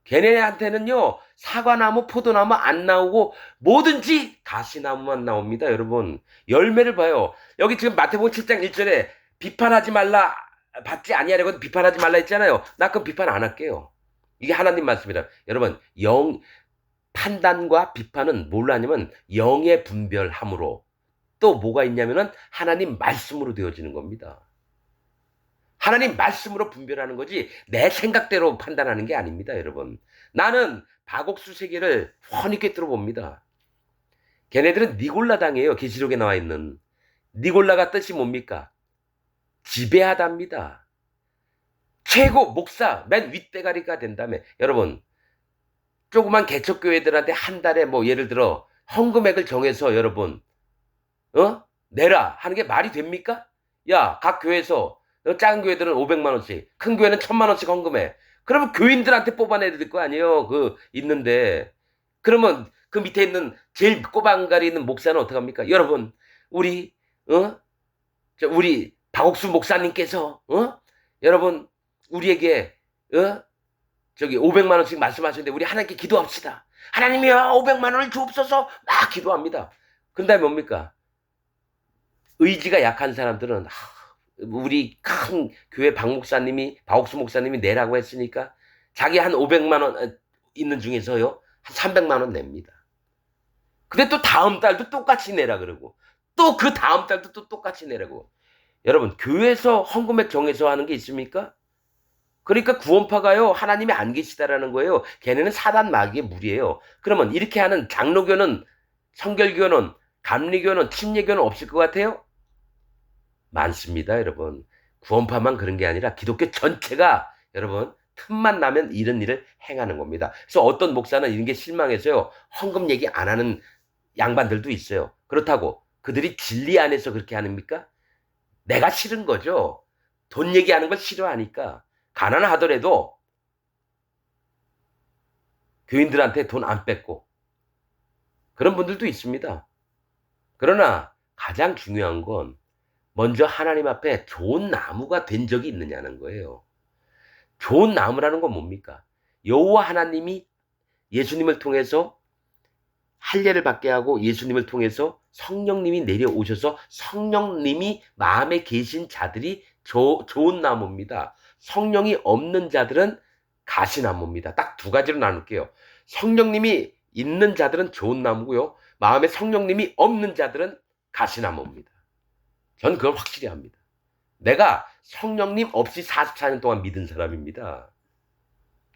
[SPEAKER 1] 걔네한테는요, 사과나무, 포도나무 안 나오고 뭐든지 가시나무만 나옵니다, 여러분. 열매를 봐요. 여기 지금 마태복음 7장 1절에 비판하지 말라, 받지 아니하려고 비판하지 말라 했잖아요. 나 그럼 비판 안 할게요. 이게 하나님 말씀이라. 여러분, 판단과 비판은 뭘로 하냐면 영의 분별함으로 또 뭐가 있냐면은 하나님 말씀으로 되어지는 겁니다. 하나님 말씀으로 분별하는 거지 내 생각대로 판단하는 게 아닙니다, 여러분. 나는 박옥수 세계를 훤히 꿰뚫어 봅니다. 걔네들은 니골라당이에요. 계시록에 나와 있는. 니골라가 뜻이 뭡니까? 지배하답니다. 최고 목사 맨 윗대가리가 된다며. 여러분 조그만 개척교회들한테 한 달에 뭐 예를 들어 헌금액을 정해서 여러분 내라 하는 게 말이 됩니까? 야, 각 교회에서 작은 교회들은 500만 원씩, 큰 교회는 1000만 원씩 헌금해. 그러면 교인들한테 뽑아내야 될 거 아니에요. 있는데. 그러면 그 밑에 있는 제일 꼬방가리 있는 목사는 어떡합니까? 여러분, 우리 박옥수 목사님께서 여러분 우리에게 500만 원씩 말씀하셨는데 우리 하나님께 기도합시다. 하나님이여 500만 원을 주옵소서 막 기도합니다. 그 다음에 뭡니까? 의지가 약한 사람들은 우리 큰 교회 박옥수 목사님이 내라고 했으니까 자기 한 500만 원 있는 중에서요 한 300만 원 냅니다. 근데 또 다음 달도 똑같이 내라 그러고 또 그 다음 달도 또 똑같이 내라고. 여러분 교회에서 헌금액 정해서 하는 게 있습니까? 그러니까 구원파가요 하나님이 안 계시다라는 거예요. 걔네는 사단 마귀의 무리예요. 그러면 이렇게 하는 장로교는 성결교는 감리교는 침례교는 없을 것 같아요? 많습니다, 여러분. 구원파만 그런 게 아니라 기독교 전체가 여러분 틈만 나면 이런 일을 행하는 겁니다. 그래서 어떤 목사는 이런 게 실망해서요 헌금 얘기 안 하는 양반들도 있어요. 그렇다고 그들이 진리 안에서 그렇게 하십니까? 내가 싫은 거죠. 돈 얘기하는 걸 싫어하니까. 가난하더라도 교인들한테 돈 안 뺏고 그런 분들도 있습니다. 그러나 가장 중요한 건 먼저 하나님 앞에 좋은 나무가 된 적이 있느냐는 거예요. 좋은 나무라는 건 뭡니까? 여호와 하나님이 예수님을 통해서 할례를 받게 하고 예수님을 통해서 성령님이 내려오셔서 성령님이 마음에 계신 자들이 좋은 나무입니다. 성령이 없는 자들은 가시나무입니다. 딱 두 가지로 나눌게요. 성령님이 있는 자들은 좋은 나무고요. 마음에 성령님이 없는 자들은 가시나무입니다. 전 그걸 확실히 합니다. 내가 성령님 없이 44년 동안 믿은 사람입니다.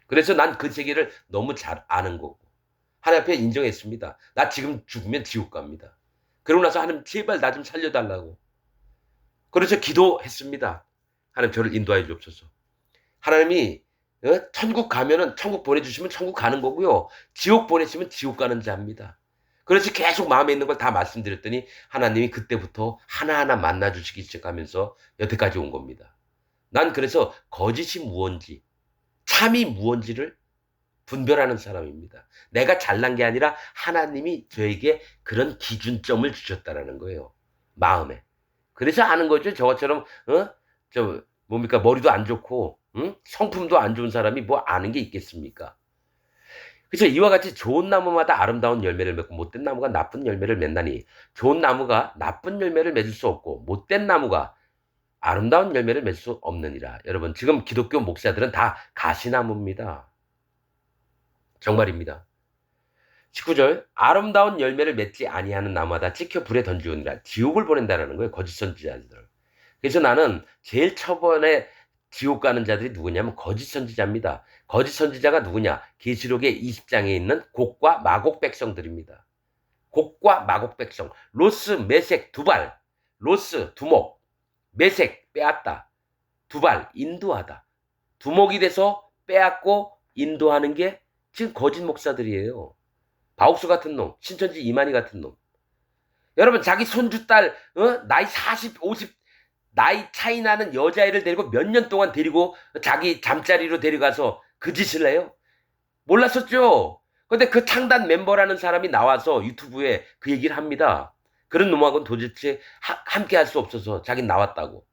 [SPEAKER 1] 그래서 난 그 세계를 너무 잘 아는 거고 하나님 앞에 인정했습니다. 나 지금 죽으면 지옥 갑니다. 그러고 나서 하나님 제발 나 좀 살려달라고. 그래서 기도했습니다. 하나님 저를 인도하여 주옵소서. 하나님이 천국 가면은 천국 보내주시면 천국 가는 거고요. 지옥 보내시면 지옥 가는 자입니다. 그래서 계속 마음에 있는 걸 다 말씀드렸더니 하나님이 그때부터 하나하나 만나주시기 시작하면서 여태까지 온 겁니다. 난 그래서 거짓이 무언지 참이 무언지를 분별하는 사람입니다. 내가 잘난 게 아니라 하나님이 저에게 그런 기준점을 주셨다라는 거예요. 마음에. 그래서 아는 거죠. 저것처럼 뭡니까 머리도 안 좋고 성품도 안 좋은 사람이 뭐 아는 게 있겠습니까? 그래서 이와 같이 좋은 나무마다 아름다운 열매를 맺고 못된 나무가 나쁜 열매를 맺나니 좋은 나무가 나쁜 열매를 맺을 수 없고 못된 나무가 아름다운 열매를 맺을 수 없느니라. 여러분 지금 기독교 목사들은 다 가시나무입니다. 정말입니다. 19절 아름다운 열매를 맺지 아니하는 나무마다 찍혀 불에 던지우니라. 지옥을 보낸다는 거예요. 거짓 선지자들. 그래서 나는 제일 처번에 지옥 가는 자들이 누구냐면 거짓 선지자입니다. 거짓 선지자가 누구냐? 계시록의 20장에 있는 곡과 마곡 백성들입니다. 곡과 마곡 백성. 로스, 메색, 두발. 로스, 두목. 메색, 빼앗다. 두발, 인도하다. 두목이 돼서 빼앗고 인도하는 게 지금 거짓 목사들이에요. 바옥수 같은 놈, 신천지 이만희 같은 놈. 여러분 자기 손주 딸 나이 40, 50 나이 차이 나는 여자애를 데리고 몇 년 동안 데리고 자기 잠자리로 데려가서 그 짓을 해요? 몰랐었죠? 근데 그 창단 멤버라는 사람이 나와서 유튜브에 그 얘기를 합니다. 그런 놈하고는 도대체 함께 할 수 없어서 자긴 나왔다고.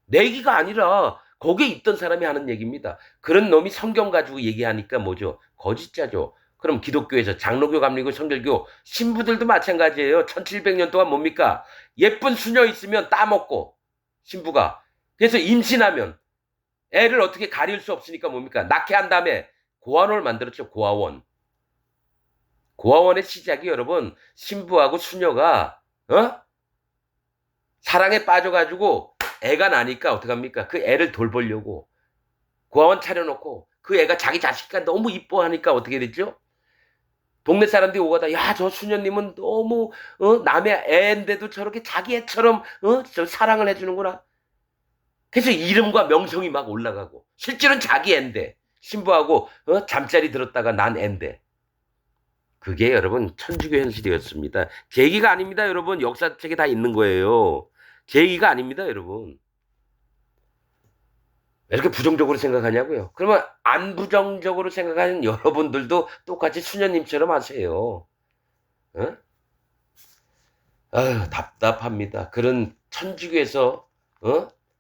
[SPEAKER 1] 내 얘기가 아니라 거기에 있던 사람이 하는 얘기입니다. 그런 놈이 성경 가지고 얘기하니까 뭐죠? 거짓자죠. 그럼 기독교에서 장로교, 감리교, 성결교 신부들도 마찬가지예요. 1700년 동안 뭡니까? 예쁜 수녀 있으면 따먹고 신부가. 그래서 임신하면 애를 어떻게 가릴 수 없으니까 뭡니까? 낳게 한 다음에 고아원을 만들었죠. 고아원. 고아원의 시작이 여러분 신부하고 수녀가 사랑에 빠져가지고 애가 나니까 어떡합니까? 그 애를 돌보려고 고아원 차려놓고 그 애가 자기 자식과 너무 이뻐하니까 어떻게 됐죠? 동네 사람들이 오가다 야 저 수녀님은 너무 남의 애인데도 저렇게 자기 애처럼 저 사랑을 해주는구나. 그래서 이름과 명성이 막 올라가고 실제로는 자기 애인데 신부하고 잠자리 들었다가 난 애인데 그게 여러분 천주교 현실이었습니다. 제 얘기가 아닙니다. 여러분 역사책에 다 있는 거예요. 제 얘기가 아닙니다. 여러분. 왜 이렇게 부정적으로 생각하냐고요. 그러면 안 부정적으로 생각하는 여러분들도 똑같이 수녀님처럼 하세요. 아유, 답답합니다. 그런 천주교에서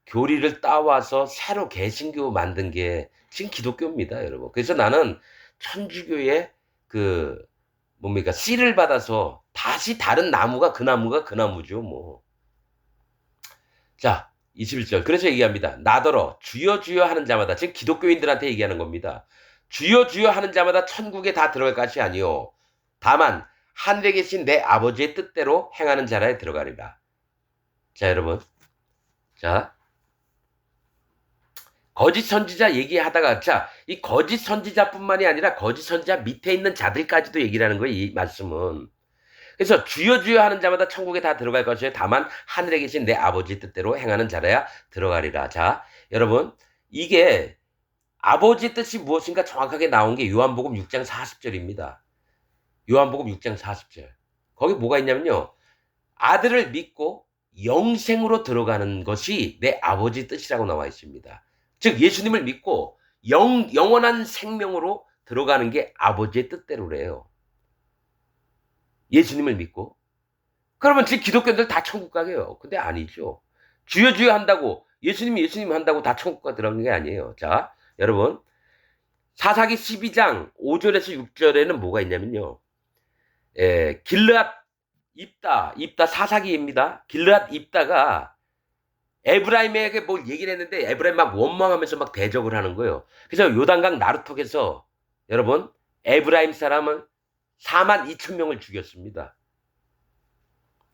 [SPEAKER 1] 교리를 따와서 새로 개신교 만든 게 지금 기독교입니다, 여러분. 그래서 나는 천주교의 뭡니까 씨를 받아서 다시 다른 나무가 그 나무죠, 뭐. 자, 21절. 그래서 얘기합니다. 나더러 주여 주여 하는 자마다, 즉 기독교인들한테 얘기하는 겁니다. 주여 주여 하는 자마다 천국에 다 들어갈 것이 아니요. 다만 하늘에 계신 내 아버지의 뜻대로 행하는 자라에 들어가리라. 자, 여러분. 자, 거짓 선지자 얘기하다가 이 거짓 선지자뿐만이 아니라 거짓 선지자 밑에 있는 자들까지도 얘기를 하는 거예요. 이 말씀은. 그래서 주여 주여 하는 자마다 천국에 다 들어갈 것이요 다만 하늘에 계신 내 아버지 뜻대로 행하는 자라야 들어가리라. 자, 여러분 이게 아버지 뜻이 무엇인가 정확하게 나온 게 요한복음 6장 40절입니다. 요한복음 6장 40절. 거기 뭐가 있냐면요. 아들을 믿고 영생으로 들어가는 것이 내 아버지 뜻이라고 나와 있습니다. 즉 예수님을 믿고 영원한 생명으로 들어가는 게 아버지의 뜻대로래요. 예수님을 믿고. 그러면 지금 기독교인들 다 천국 가게요. 근데 아니죠. 주여 주여 한다고 예수님 한다고 다 천국 가 들어가는 게 아니에요. 자, 여러분 사사기 12장 5절에서 6절에는 뭐가 있냐면요. 길르앗 입다 사사기입니다. 길르앗 입다가 에브라임에게 뭘 얘기를 했는데 에브라임 막 원망하면서 막 대적을 하는 거예요. 그래서 요단강 나루턱에서 여러분 에브라임 사람은 4만 2천 명을 죽였습니다.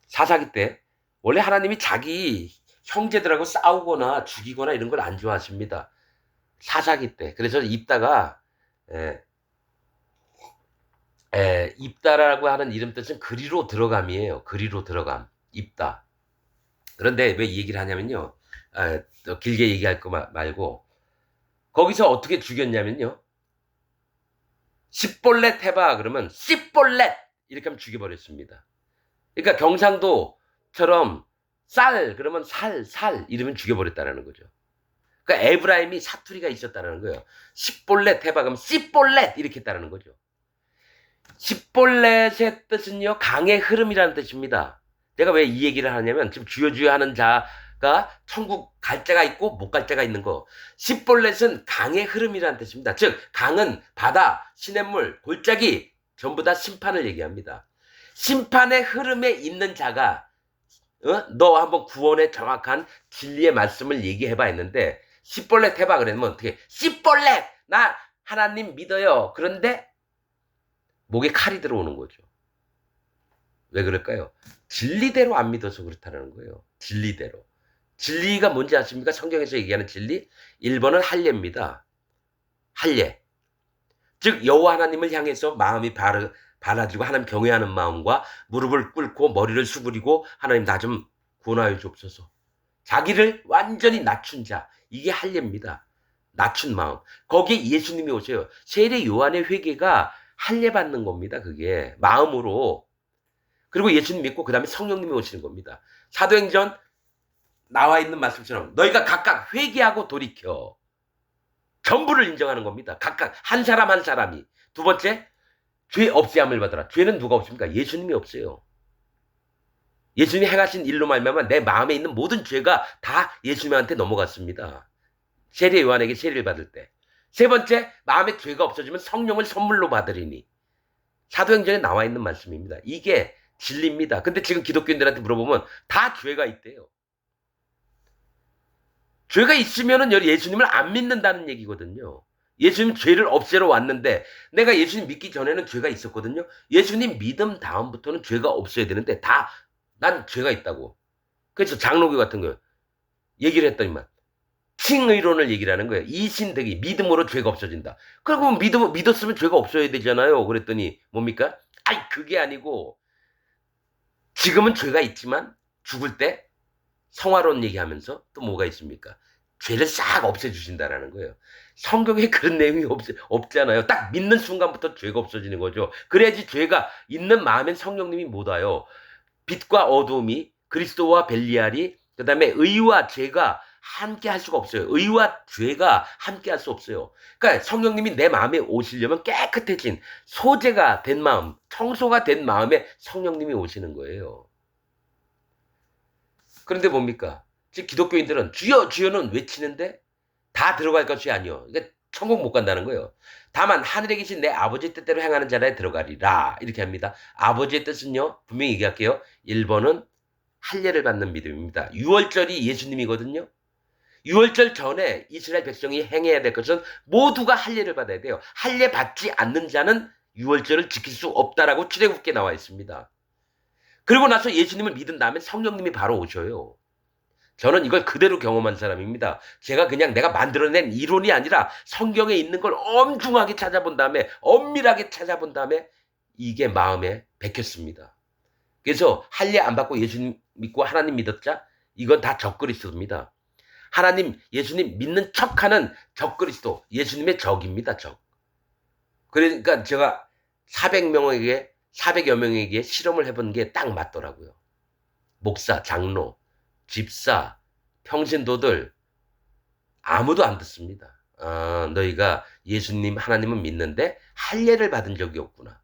[SPEAKER 1] 사사기 때 원래 하나님이 자기 형제들하고 싸우거나 죽이거나 이런 걸 안 좋아하십니다. 사사기 때. 그래서 입다가 에, 입다라고 하는 이름 뜻은 그리로 들어감이에요. 그리로 들어감. 입다. 그런데 왜 이 얘기를 하냐면요. 또 길게 얘기할 거 말고 거기서 어떻게 죽였냐면요. 십볼렛 해봐 그러면 씨볼렛 이렇게 하면 죽여버렸습니다. 그러니까 경상도처럼 쌀 그러면 살 이러면 죽여버렸다는 거죠. 그러니까 에브라임이 사투리가 있었다는 거예요. 십볼렛 해봐 그러면 씨볼렛 이렇게 했다는 거죠. 십볼렛의 뜻은요 강의 흐름이라는 뜻입니다. 내가 왜 이 얘기를 하냐면 지금 주여 주여 하는 자가 천국 갈 자가 있고 못 갈 자가 있는 거. 십볼렛은 강의 흐름이라는 뜻입니다. 즉 강은 바다, 시냇물, 골짜기 전부 다 심판을 얘기합니다. 심판의 흐름에 있는 자가 너 한번 구원의 정확한 진리의 말씀을 얘기해봐 했는데 십볼렛 해봐 그러면 어떻게 십볼렛 나 하나님 믿어요. 그런데 목에 칼이 들어오는 거죠. 왜 그럴까요? 진리대로 안 믿어서 그렇다는 거예요. 진리대로. 진리가 뭔지 아십니까? 성경에서 얘기하는 진리? 1번은 할례입니다. 할례. 즉 여호와 하나님을 향해서 마음이 바라지고 하나님 경외하는 마음과 무릎을 꿇고 머리를 수그리고 하나님 나 좀 구원하여 주옵소서. 자기를 완전히 낮춘 자. 이게 할례입니다. 낮춘 마음. 거기에 예수님이 오세요. 세례 요한의 회개가 할례 받는 겁니다. 그게 마음으로. 그리고 예수님 믿고 그 다음에 성령님이 오시는 겁니다. 사도행전 나와 있는 말씀처럼 너희가 각각 회개하고 돌이켜 전부를 인정하는 겁니다. 각각 한 사람 한 사람이. 두 번째 죄 없이 함을 받아라. 죄는 누가 없습니까? 예수님이 없어요. 예수님이 행하신 일로 말미암아 내 마음에 있는 모든 죄가 다 예수님한테 넘어갔습니다. 세례 요한에게 세례를 받을 때. 세 번째 마음에 죄가 없어지면 성령을 선물로 받으리니. 사도행전에 나와 있는 말씀입니다. 이게 진리입니다. 근데 지금 기독교인들한테 물어보면 다 죄가 있대요. 죄가 있으면은 예수님을 안 믿는다는 얘기거든요. 예수님 죄를 없애러 왔는데 내가 예수님 믿기 전에는 죄가 있었거든요. 예수님 믿음 다음부터는 죄가 없어야 되는데 다 난 죄가 있다고. 그래서 장로교 같은 거 얘기를 했더니만 칭의론을 얘기를 하는 거예요. 이신득이 믿음으로 죄가 없어진다. 그리고 믿었으면 죄가 없어야 되잖아요. 그랬더니 뭡니까? 아이 그게 아니고 지금은 죄가 있지만 죽을 때 성화론 얘기하면서 또 뭐가 있습니까? 죄를 싹 없애주신다라는 거예요. 성경에 그런 내용이 없잖아요. 딱 믿는 순간부터 죄가 없어지는 거죠. 그래야지 죄가 있는 마음엔 성령님이 못 와요. 빛과 어두움이 그리스도와 벨리알이 그 다음에 의와 죄가 함께 할 수가 없어요. 의와 죄가 함께 할 수 없어요. 그러니까 성령님이 내 마음에 오시려면 깨끗해진 소재가 된 마음, 청소가 된 마음에 성령님이 오시는 거예요. 그런데 뭡니까? 지금 기독교인들은 주여 주여는 외치는데 다 들어갈 것이 아니요. 그러니까 천국 못 간다는 거예요. 다만 하늘에 계신 내 아버지 뜻대로 행하는 자라에 들어가리라. 이렇게 합니다. 아버지의 뜻은요. 분명히 얘기할게요. 1번은 할례를 받는 믿음입니다. 6월절이 예수님이거든요. 6월절 전에 이스라엘 백성이 행해야 될 것은 모두가 할례를 받아야 돼요. 할례 받지 않는 자는 6월절을 지킬 수 없다라고 출애굽기에 나와 있습니다. 그리고 나서 예수님을 믿은 다음에 성령님이 바로 오셔요. 저는 이걸 그대로 경험한 사람입니다. 제가 그냥 내가 만들어낸 이론이 아니라 성경에 있는 걸 엄중하게 찾아본 다음에 엄밀하게 찾아본 다음에 이게 마음에 bek혔습니다. 그래서 할례 안 받고 예수님 믿고 하나님 믿었자 이건 다 적그리스도입니다. 하나님 예수님 믿는 척하는 적그리스도 예수님의 적입니다. 적. 그러니까 제가 400여 명에게 실험을 해본 게 딱 맞더라고요. 목사, 장로, 집사, 평신도들 아무도 안 듣습니다. 너희가 예수님 하나님은 믿는데 할례를 받은 적이 없구나.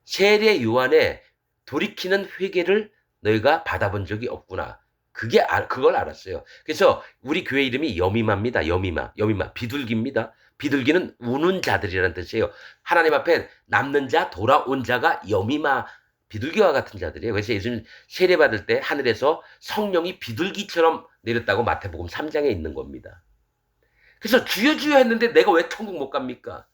[SPEAKER 1] 세례 요한의 돌이키는 회개를 너희가 받아본 적이 없구나. 그걸 알았어요. 그래서 우리 교회 이름이 여미마입니다. 여미마. 비둘기입니다. 비둘기는 우는 자들이라는 뜻이에요. 하나님 앞에 남는 자, 돌아온 자가 여미마, 비둘기와 같은 자들이에요. 그래서 예수님 세례 받을 때 하늘에서 성령이 비둘기처럼 내렸다고 마태복음 3장에 있는 겁니다. 그래서 주여 주여 했는데 내가 왜 천국 못 갑니까?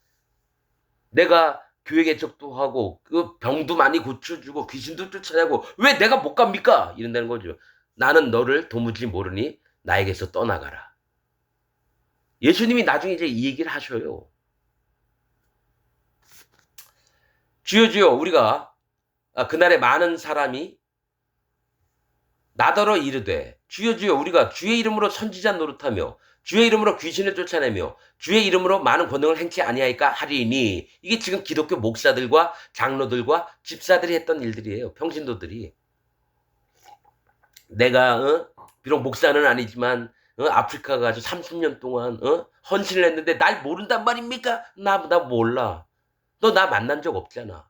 [SPEAKER 1] 내가 교회 개척도 하고 그 병도 많이 고쳐주고 귀신도 쫓아내고 왜 내가 못 갑니까? 이런다는 거죠. 나는 너를 도무지 모르니 나에게서 떠나가라. 예수님이 나중에 이제 이 얘기를 하셔요. 주여 주여 우리가 그날에 많은 사람이 나더러 이르되 주여 주여 우리가 주의 이름으로 선지자 노릇하며 주의 이름으로 귀신을 쫓아내며 주의 이름으로 많은 권능을 행치 아니하니까 하리니 이게 지금 기독교 목사들과 장로들과 집사들이 했던 일들이에요. 평신도들이. 내가 비록 목사는 아니지만 아프리카 가서 30년 동안 헌신을 했는데 날 모른단 말입니까? 나 몰라. 너 나 만난 적 없잖아.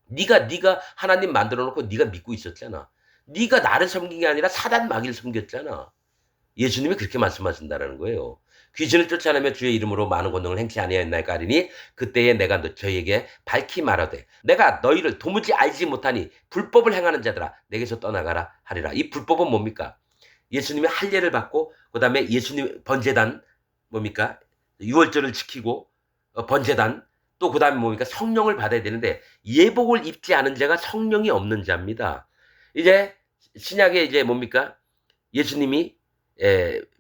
[SPEAKER 1] 네가 하나님 만들어 놓고 네가 믿고 있었잖아. 네가 나를 섬긴 게 아니라 사단 마귀를 섬겼잖아. 예수님이 그렇게 말씀하신다는 거예요. 귀신을 쫓아내며 주의 이름으로 많은 권능을 행치 아니하였나이까 하리니 그때에 내가 저희에게 밝히 말하되 내가 너희를 도무지 알지 못하니 불법을 행하는 자들아 내게서 떠나가라 하리라. 이 불법은 뭡니까? 예수님이 할례를 받고 그다음에 예수님 번제단 뭡니까? 유월절을 지키고 번제단 또 그다음에 뭡니까? 성령을 받아야 되는데 예복을 입지 않은 자가 성령이 없는 자입니다. 이제 신약에 이제 뭡니까? 예수님이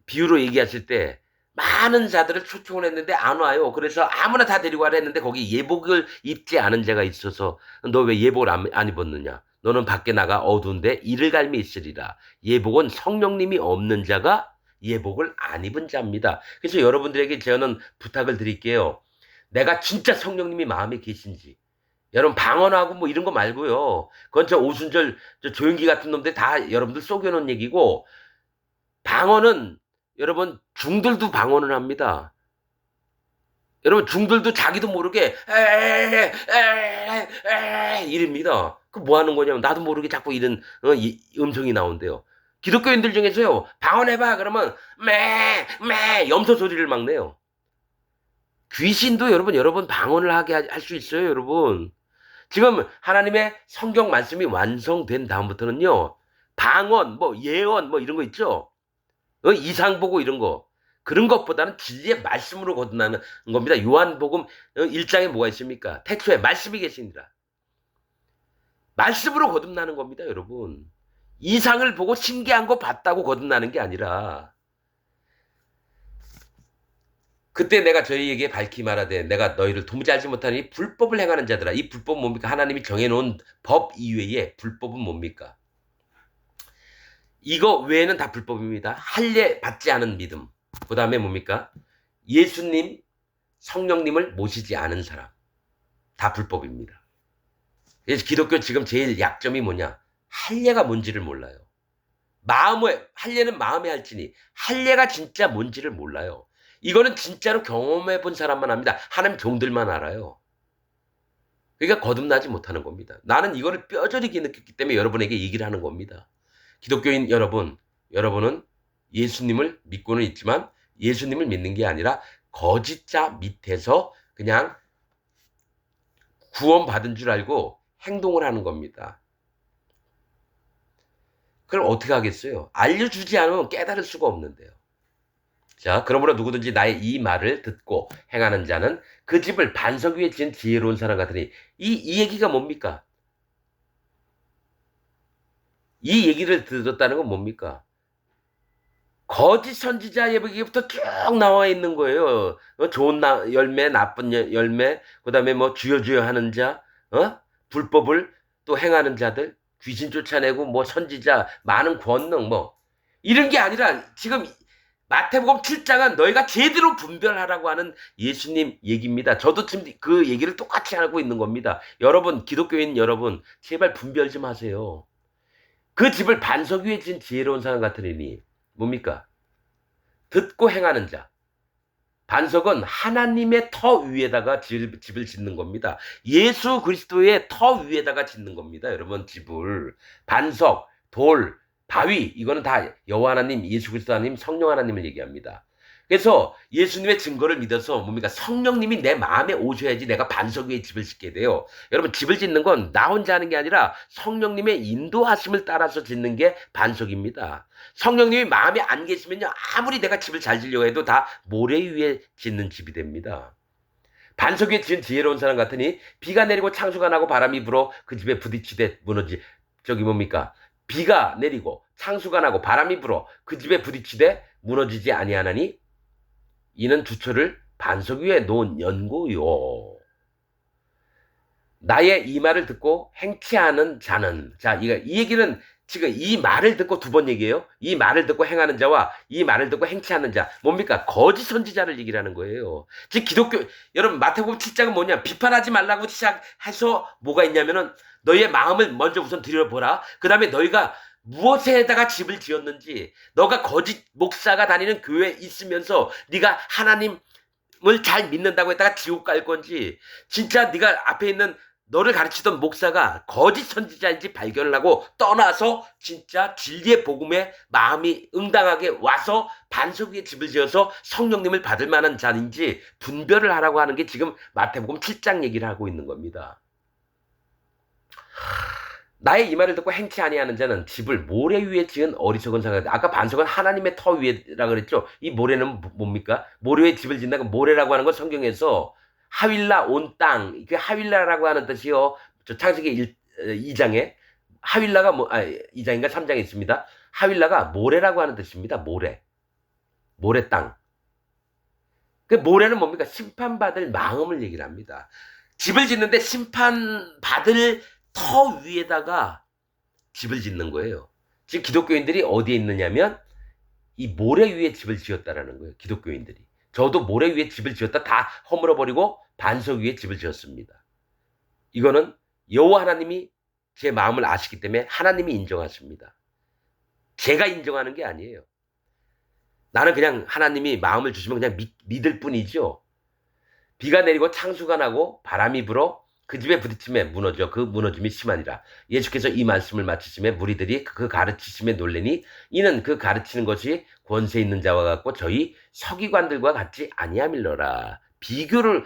[SPEAKER 1] 비유로 얘기하실 때 많은 자들을 초청을 했는데 안 와요. 그래서 아무나 다 데리고 와라 했는데 거기 예복을 입지 않은 자가 있어서 너 왜 예복을 안 입었느냐? 너는 밖에 나가 어두운데 이를 갈미 있으리라. 예복은 성령님이 없는 자가 예복을 안 입은 자입니다. 그래서 여러분들에게 저는 부탁을 드릴게요. 내가 진짜 성령님이 마음에 계신지. 여러분 방언하고 뭐 이런 거 말고요. 그건 저 오순절 저 조용기 같은 놈들 다 여러분들 속여놓은 얘기고 방언은 여러분 중들도 방언을 합니다. 여러분 중들도 자기도 모르게 이럽니다. 그 뭐 하는 거냐면 나도 모르게 자꾸 이런 음성이 나온대요. 기독교인들 중에서요 방언해봐 그러면 매 염소 소리를 막 내요. 귀신도 여러분 방언을 하게 할 수 있어요 여러분. 지금 하나님의 성경 말씀이 완성된 다음부터는요 방언 뭐 예언 뭐 이런 거 있죠. 이상 보고 이런 거. 그런 것보다는 진리의 말씀으로 거듭나는 겁니다. 요한복음 1장에 뭐가 있습니까? 태초에 말씀이 계시니라. 말씀으로 거듭나는 겁니다, 여러분. 이상을 보고 신기한 거 봤다고 거듭나는 게 아니라 그때 내가 저희에게 밝히 말하되 내가 너희를 도무지 알지 못하니 불법을 행하는 자들아. 이 불법은 뭡니까? 하나님이 정해놓은 법 이외에 불법은 뭡니까? 이거 외에는 다 불법입니다. 할례 받지 않은 믿음. 그 다음에 뭡니까? 예수님, 성령님을 모시지 않은 사람. 다 불법입니다. 그래서 기독교 지금 제일 약점이 뭐냐? 할례가 뭔지를 몰라요. 할례는 마음에 할지니 할례가 진짜 뭔지를 몰라요. 이거는 진짜로 경험해 본 사람만 합니다. 하나님 종들만 알아요. 그러니까 거듭나지 못하는 겁니다. 나는 이거를 뼈저리게 느꼈기 때문에 여러분에게 얘기를 하는 겁니다. 기독교인 여러분, 여러분은 예수님을 믿고는 있지만 예수님을 믿는 게 아니라 거짓자 밑에서 그냥 구원받은 줄 알고 행동을 하는 겁니다. 그럼 어떻게 하겠어요? 알려주지 않으면 깨달을 수가 없는데요. 자, 그러므로 누구든지 나의 이 말을 듣고 행하는 자는 그 집을 반석 위에 지은 지혜로운 사람 같으니 이 얘기가 뭡니까? 이 얘기를 들었다는 건 뭡니까? 거짓 선지자 예배기부터 쭉 나와 있는 거예요. 좋은 열매, 나쁜 열매, 그 다음에 뭐 주여 주여 하는 자, 불법을 또 행하는 자들, 귀신 쫓아내고 뭐 선지자, 많은 권능 뭐 이런 게 아니라 지금 마태복음 7장은 너희가 제대로 분별하라고 하는 예수님 얘기입니다. 저도 지금 그 얘기를 똑같이 하고 있는 겁니다. 여러분, 기독교인 여러분, 제발 분별 좀 하세요. 그 집을 반석 위에 진 지혜로운 사람 같으니 뭡니까? 듣고 행하는 자. 반석은 하나님의 터 위에다가 집을 짓는 겁니다. 예수 그리스도의 터 위에다가 짓는 겁니다. 여러분, 집을. 반석, 돌, 바위, 이거는 다 여호와 하나님, 예수 그리스도 하나님, 성령 하나님을 얘기합니다. 그래서 예수님의 증거를 믿어서 뭡니까? 성령님이 내 마음에 오셔야지 내가 반석 위에 집을 짓게 돼요. 여러분, 집을 짓는 건 나 혼자 하는 게 아니라 성령님의 인도하심을 따라서 짓는 게 반석입니다. 성령님이 마음에 안 계시면요, 아무리 내가 집을 잘 지려고 해도 다 모래 위에 짓는 집이 됩니다. 반석 위에 지은 지혜로운 사람 같으니 비가 내리고 창수가 나고 바람이 불어 그 집에 부딪히되 저기 뭡니까? 비가 내리고 창수가 나고 바람이 불어 그 집에 부딪히되 무너지지 아니하나니 이는 주초를 반석 위에 놓은 연고요. 나의 이 말을 듣고 행치하는 자는, 자, 이 얘기는 지금 이 말을 듣고 두 번 얘기해요. 이 말을 듣고 행하는 자와 이 말을 듣고 행치하는 자. 뭡니까? 거짓 선지자를 얘기하는 거예요. 즉 기독교, 여러분 마태복음 7장은 뭐냐? 비판하지 말라고 시작해서 뭐가 있냐면은 너희의 마음을 먼저 우선 들여보라. 그 다음에 너희가 무엇에다가 집을 지었는지, 너가 거짓 목사가 다니는 교회에 있으면서 네가 하나님을 잘 믿는다고 했다가 지옥 갈 건지, 진짜 네가 앞에 있는 너를 가르치던 목사가 거짓 선지자인지 발견을 하고 떠나서 진짜 진리의 복음에 마음이 응당하게 와서 반석 위에 집을 지어서 성령님을 받을 만한 자인지 분별을 하라고 하는 게 지금 마태복음 7장 얘기를 하고 있는 겁니다. 나의 이 말을 듣고 행치 아니하는 자는 집을 모래 위에 지은 어리석은 사람. 아까 반석은 하나님의 터 위에라 그랬죠. 이 모래는 뭡니까? 모래 위에 집을 짓는다. 모래라고 하는 건 성경에서 하윌라 온 땅. 그 하윌라라고 하는 뜻이요. 저 창세기 2장에 하윌라가 2장인가 3장에 있습니다. 하윌라가 모래라고 하는 뜻입니다. 모래. 모래 땅. 그 모래는 뭡니까? 심판받을 마음을 얘기를 합니다. 집을 짓는데 심판받을 터 위에다가 집을 짓는 거예요. 지금 기독교인들이 어디에 있느냐면 이 모래 위에 집을 지었다라는 거예요. 기독교인들이. 저도 모래 위에 집을 지었다 다 허물어버리고 반석 위에 집을 지었습니다. 이거는 여호와 하나님이 제 마음을 아시기 때문에 하나님이 인정하십니다. 제가 인정하는 게 아니에요. 나는 그냥 하나님이 마음을 주시면 그냥 믿을 뿐이죠. 비가 내리고 창수가 나고 바람이 불어 그 집에 부딪힘에 무너져 그 무너짐이 심하니라. 예수께서 이 말씀을 마치심에 무리들이 그 가르치심에 놀래니 이는 그 가르치는 것이 권세 있는 자와 같고 저희 서기관들과 같지 아니함일러라. 비교를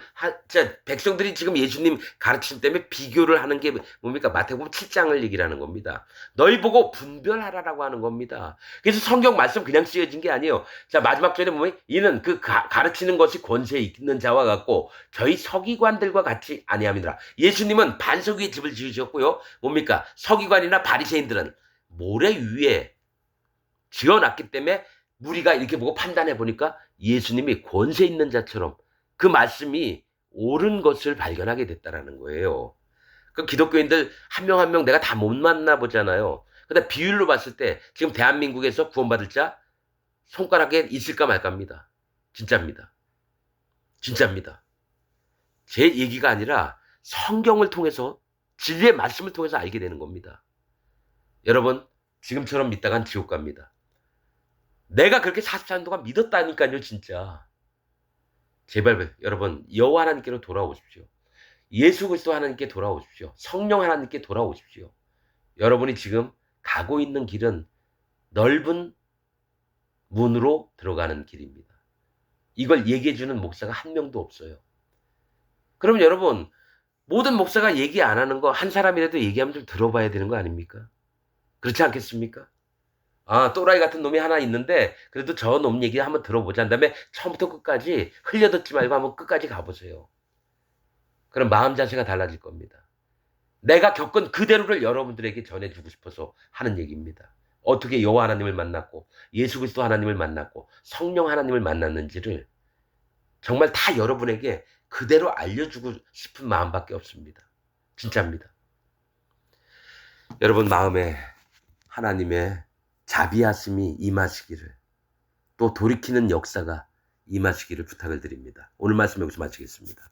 [SPEAKER 1] 백성들이 지금 예수님 가르침 때문에 비교를 하는 게 뭡니까? 마태복음 7장을 얘기를 하는 겁니다. 너희 보고 분별하라라고 하는 겁니다. 그래서 성경 말씀 그냥 쓰여진 게 아니에요. 자, 마지막 절에 보면 이는 그 가르치는 것이 권세 있는 자와 같고 저희 서기관들과 같이 아니함이니라. 예수님은 반석 위에 집을 지으셨고요. 뭡니까? 서기관이나 바리새인들은 모래 위에 지어놨기 때문에 우리가 이렇게 보고 판단해 보니까 예수님이 권세 있는 자처럼 그 말씀이 옳은 것을 발견하게 됐다라는 거예요. 그 기독교인들 한 명 한 명 내가 다 못 만나보잖아요. 근데 비율로 봤을 때 지금 대한민국에서 구원받을 자 손가락에 있을까 말까입니다. 진짜입니다. 진짜입니다. 제 얘기가 아니라 성경을 통해서 진리의 말씀을 통해서 알게 되는 겁니다. 여러분 지금처럼 믿다간 지옥 갑니다. 내가 그렇게 44년 동안 믿었다니까요. 진짜. 제발 여러분 여호와 하나님께로 돌아오십시오. 예수 그리스도 하나님께 돌아오십시오. 성령 하나님께 돌아오십시오. 여러분이 지금 가고 있는 길은 넓은 문으로 들어가는 길입니다. 이걸 얘기해주는 목사가 한 명도 없어요. 그러면 여러분 모든 목사가 얘기 안 하는 거 한 사람이라도 얘기하면 좀 들어봐야 되는 거 아닙니까? 그렇지 않겠습니까? 아, 또라이 같은 놈이 하나 있는데 그래도 저 놈 얘기 한번 들어보자. 한 다음에 처음부터 끝까지 흘려듣지 말고 한번 끝까지 가보세요. 그럼 마음 자세가 달라질 겁니다. 내가 겪은 그대로를 여러분들에게 전해주고 싶어서 하는 얘기입니다. 어떻게 여호와 하나님을 만났고 예수 그리스도 하나님을 만났고 성령 하나님을 만났는지를 정말 다 여러분에게 그대로 알려주고 싶은 마음밖에 없습니다. 진짜입니다. 여러분 마음에 하나님의 자비하심이 임하시기를 또 돌이키는 역사가 임하시기를 부탁을 드립니다. 오늘 말씀 여기서 마치겠습니다.